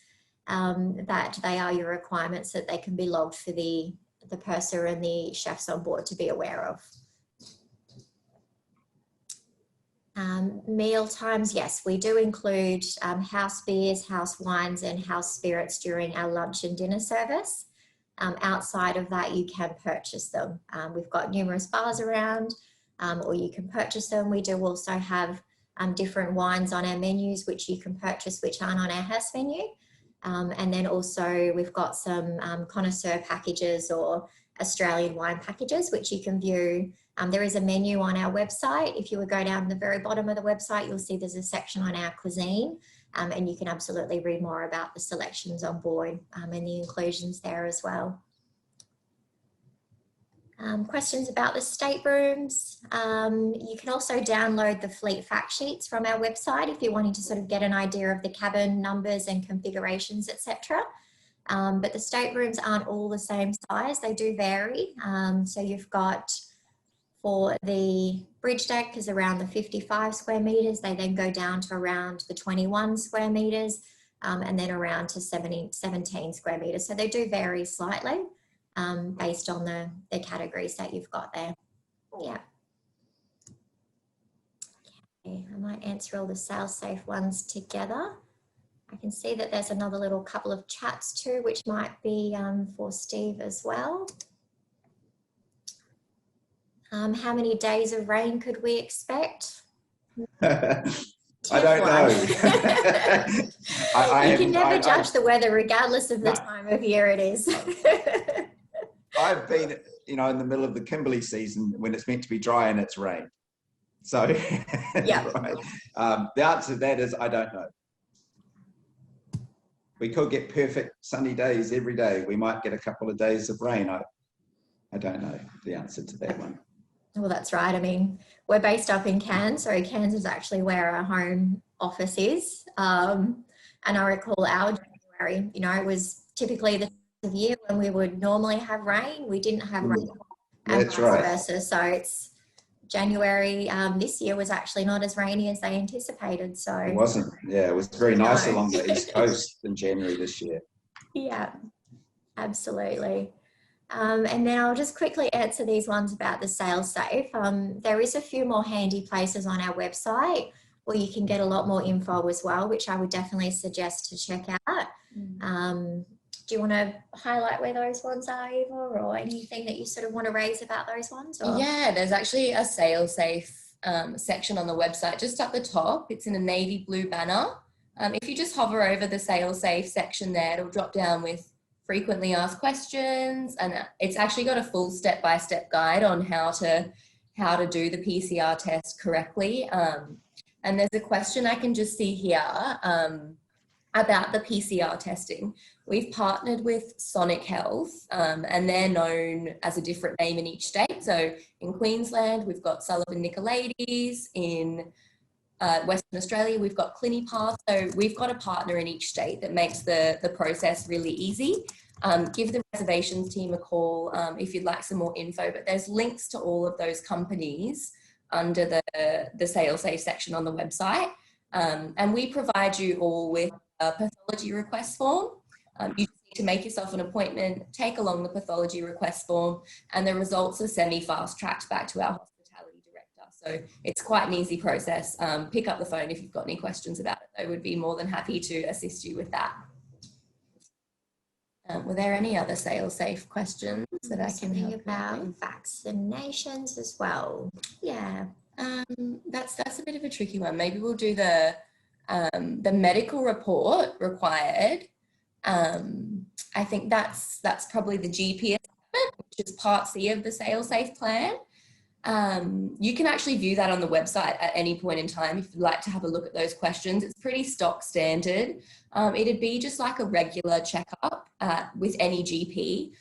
that they are your requirements, that they can be logged for the purser and the chefs on board to be aware of. Meal times, yes, we do include house beers, house wines and house spirits during our lunch and dinner service. Outside of that, you can purchase them. We've got numerous bars around, or you can purchase them. We do also have different wines on our menus, which you can purchase, which aren't on our house menu. And then also we've got some connoisseur packages or Australian wine packages, which you can view. There is a menu on our website. If you would go down to the very bottom of the website, you'll see there's a section on our cuisine, and you can absolutely read more about the selections on board and the inclusions there as well. Questions about the staterooms. You can also download the fleet fact sheets from our website if you're wanting to sort of get an idea of the cabin numbers and configurations, etc. But the staterooms aren't all the same size, they do vary. So you've got, for the bridge deck is around the 55 square metres, they then go down to around the 21 square metres, and then around to 17 square metres. So they do vary slightly based on the categories that you've got there. Yeah. Okay, I might answer all the sail-safe ones together. I can see that there's another little couple of chats too, which might be for Steve as well. How many days of rain could we expect? I don't know. You can never judge the weather regardless of the time of year it is. I've been, in the middle of the Kimberley season when it's meant to be dry and it's rained. So yeah. Right. The answer to that is I don't know. We could get perfect sunny days every day. We might get a couple of days of rain. I don't know the answer to that one. Well, that's right. I mean, we're based up in Cairns, so Cairns is actually where our home office is. And I recall our January, it was typically the time of year when we would normally have rain. We didn't have rain. That's right. Versa. So it's January this year was actually not as rainy as they anticipated. So it wasn't. Yeah, it was very nice along the East Coast in January this year. Yeah, absolutely. And then I'll just quickly answer these ones about the sail-safe. There is a few more handy places on our website where you can get a lot more info as well, which I would definitely suggest to check out. Do you want to highlight where those ones are, Eva, or anything that you sort of want to raise about those ones? Or? Yeah, there's actually a sail-safe section on the website just up the top. It's in a navy blue banner. If you just hover over the sail-safe section there, it'll drop down with frequently asked questions, and it's actually got a full step-by-step guide on how to do the PCR test correctly. And there's a question I can just see here about the PCR testing. We've partnered with Sonic Health, and they're known as a different name in each state. So in Queensland, we've got Sullivan Nicolaides. In Western Australia, we've got CliniPath. So we've got a partner in each state that makes the process really easy. Give the reservations team a call if you'd like some more info, but there's links to all of those companies under the sail-safe section on the website. And we provide you all with a pathology request form. You just need to make yourself an appointment, take along the pathology request form, and the results are semi-fast tracked back to our hospitality director. So it's quite an easy process. Pick up the phone if you've got any questions about it. They would be more than happy to assist you with that. Were there any other sail-safe questions that I can help about vaccinations as well? Yeah, that's a bit of a tricky one. Maybe we'll do the medical report required. I think that's probably the GP assessment, which is part C of the sail-safe plan. You can actually view that on the website at any point in time if you'd like to have a look at those questions. It's pretty stock standard. It'd be just like a regular checkup with any GP.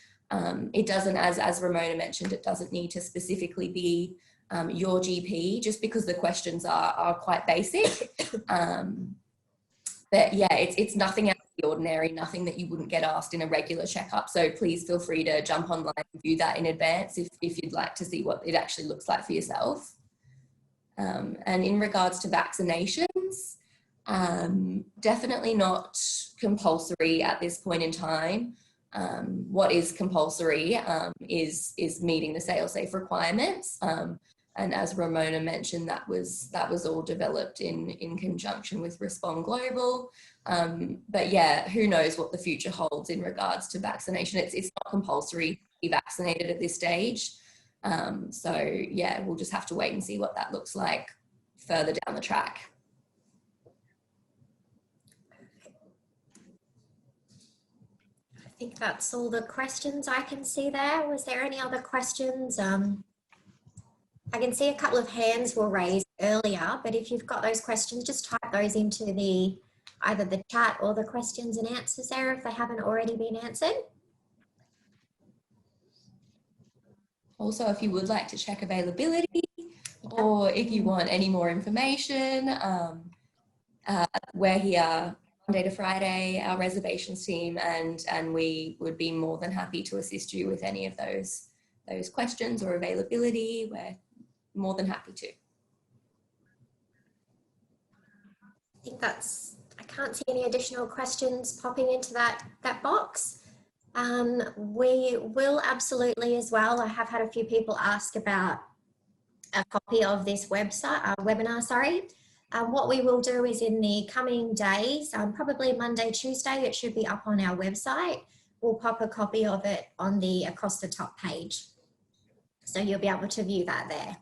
It doesn't, as Ramona mentioned, it doesn't need to specifically be your GP, just because the questions are quite basic. But yeah, it's nothing out of the ordinary, nothing that you wouldn't get asked in a regular checkup. So please feel free to jump online and view that in advance if you'd like to see what it actually looks like for yourself. And in regards to vaccinations, definitely not compulsory at this point in time. What is compulsory is meeting the sail-safe requirements. And as Ramona mentioned, that was all developed in conjunction with Respond Global. But yeah, who knows what the future holds in regards to vaccination. It's not compulsory to be vaccinated at this stage. So yeah, we'll just have to wait and see what that looks like further down the track. I think that's all the questions I can see there. Was there any other questions? I can see a couple of hands were raised earlier, but if you've got those questions, just type those into either the chat or the questions and answers there if they haven't already been answered. Also, if you would like to check availability, or if you want any more information, we're here Monday to Friday, our reservations team, and we would be more than happy to assist you with any of those questions or availability. We're more than happy to. I think I can't see any additional questions popping into that box. We will absolutely as well. I have had a few people ask about a copy of this webinar, sorry. What we will do is in the coming days, probably Monday, Tuesday, it should be up on our website. We'll pop a copy of it on the across the top page. So you'll be able to view that there.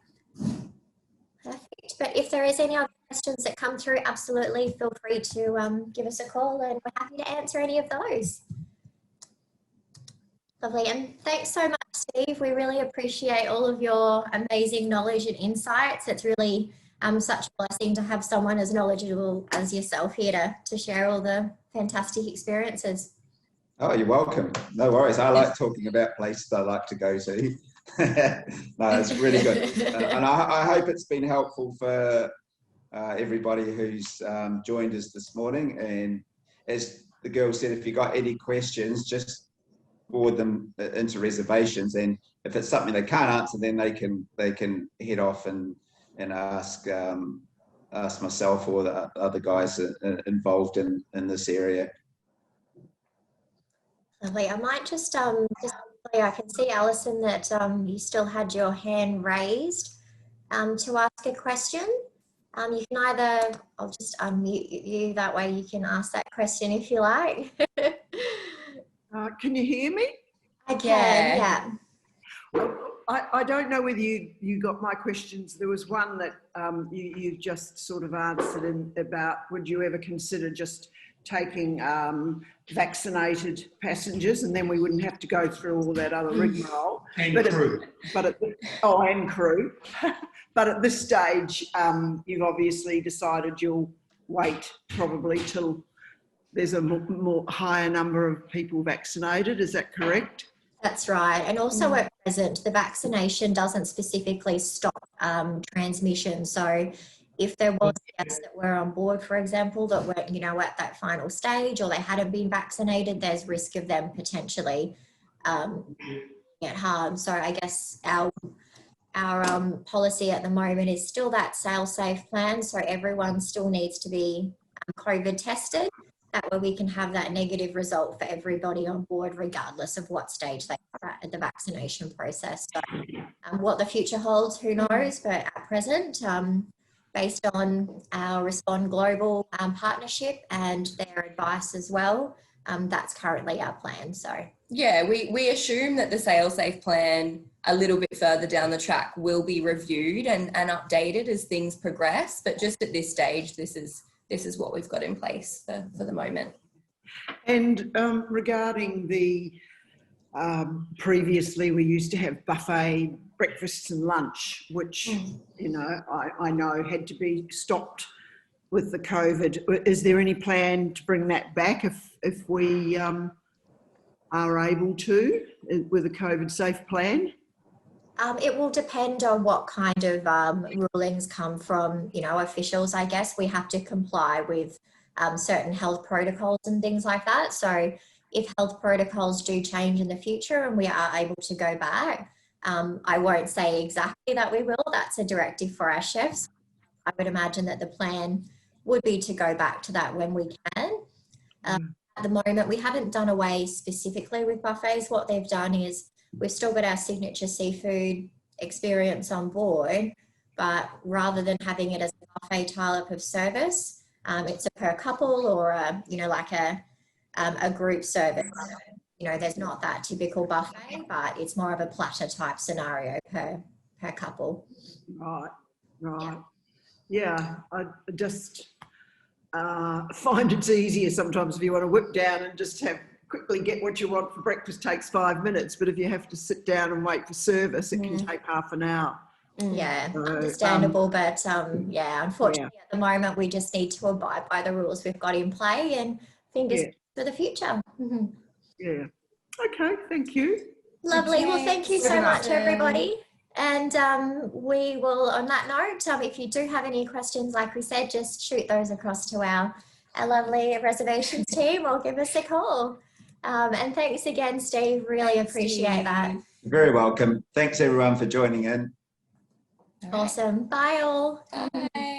Perfect. But if there is any other questions that come through, absolutely feel free to give us a call and we're happy to answer any of those. Lovely. And thanks so much, Steve. We really appreciate all of your amazing knowledge and insights. It's really such a blessing to have someone as knowledgeable as yourself here to share all the fantastic experiences. Oh, you're welcome. No worries. I like talking about places I like to go to. No, it's really good. And I hope it's been helpful for everybody who's joined us this morning. And as the girl said, if you got any questions, just forward them into reservations. And if it's something they can't answer, then they can head off and ask myself or the other guys involved in this area. Lovely. I might just I can see, Alison, that you still had your hand raised to ask a question. You can either, I'll just unmute you, that way you can ask that question if you like. Can you hear me? I can, yeah. I don't know whether you got my questions. There was one that you just sort of answered about, would you ever consider just taking vaccinated passengers, and then we wouldn't have to go through all that other rigmarole. And crew. And crew. But at this stage, you've obviously decided you'll wait probably till there's a more higher number of people vaccinated. Is that correct? That's right. And also at present, the vaccination doesn't specifically stop transmission. So if there was guests that were on board, for example, that weren't, at that final stage, or they hadn't been vaccinated, there's risk of them potentially get harmed. So I guess our policy at the moment is still that sail-safe plan. So everyone still needs to be COVID tested. That way we can have that negative result for everybody on board, regardless of what stage they are at the vaccination process. So what the future holds, who knows? But at present, based on our Respond Global partnership and their advice as well, that's currently our plan. So yeah, we assume that the sail-safe plan a little bit further down the track will be reviewed and updated as things progress. But just at this stage, this is what we've got in place for the moment. And regarding the previously we used to have buffet breakfasts and lunch, which, you know, I know had to be stopped with the COVID. Is there any plan to bring that back if we are able to, with a COVID safe plan? It will depend on what kind of rulings come from, you know, officials, I guess. We have to comply with certain health protocols and things like that. So if health protocols do change in the future and we are able to go back, I won't say exactly that we will. That's a directive for our chefs. I would imagine that the plan would be to go back to that when we can. At the moment, we haven't done away specifically with buffets. What they've done is we've still got our signature seafood experience on board, but rather than having it as a buffet type of service, it's a per couple or a, you know, like a group service. You know, there's not that typical buffet, but it's more of a platter type scenario per couple. Right. Yeah, I just find it's easier sometimes if you want to whip down and just quickly get what you want for breakfast. Takes 5 minutes, but if you have to sit down and wait for service, it can take half an hour. Yeah, understandable, but yeah, unfortunately at the moment we just need to abide by the rules we've got in play, and fingers for the future. Yeah. Okay, thank you. Lovely. Okay. Well, thank you so much, everybody. And we will, on that note, if you do have any questions, like we said, just shoot those across to our lovely reservations team or give us a call. And thanks again, Steve. Really appreciate that. You're very welcome. Thanks everyone for joining in. Awesome. Bye all. Bye.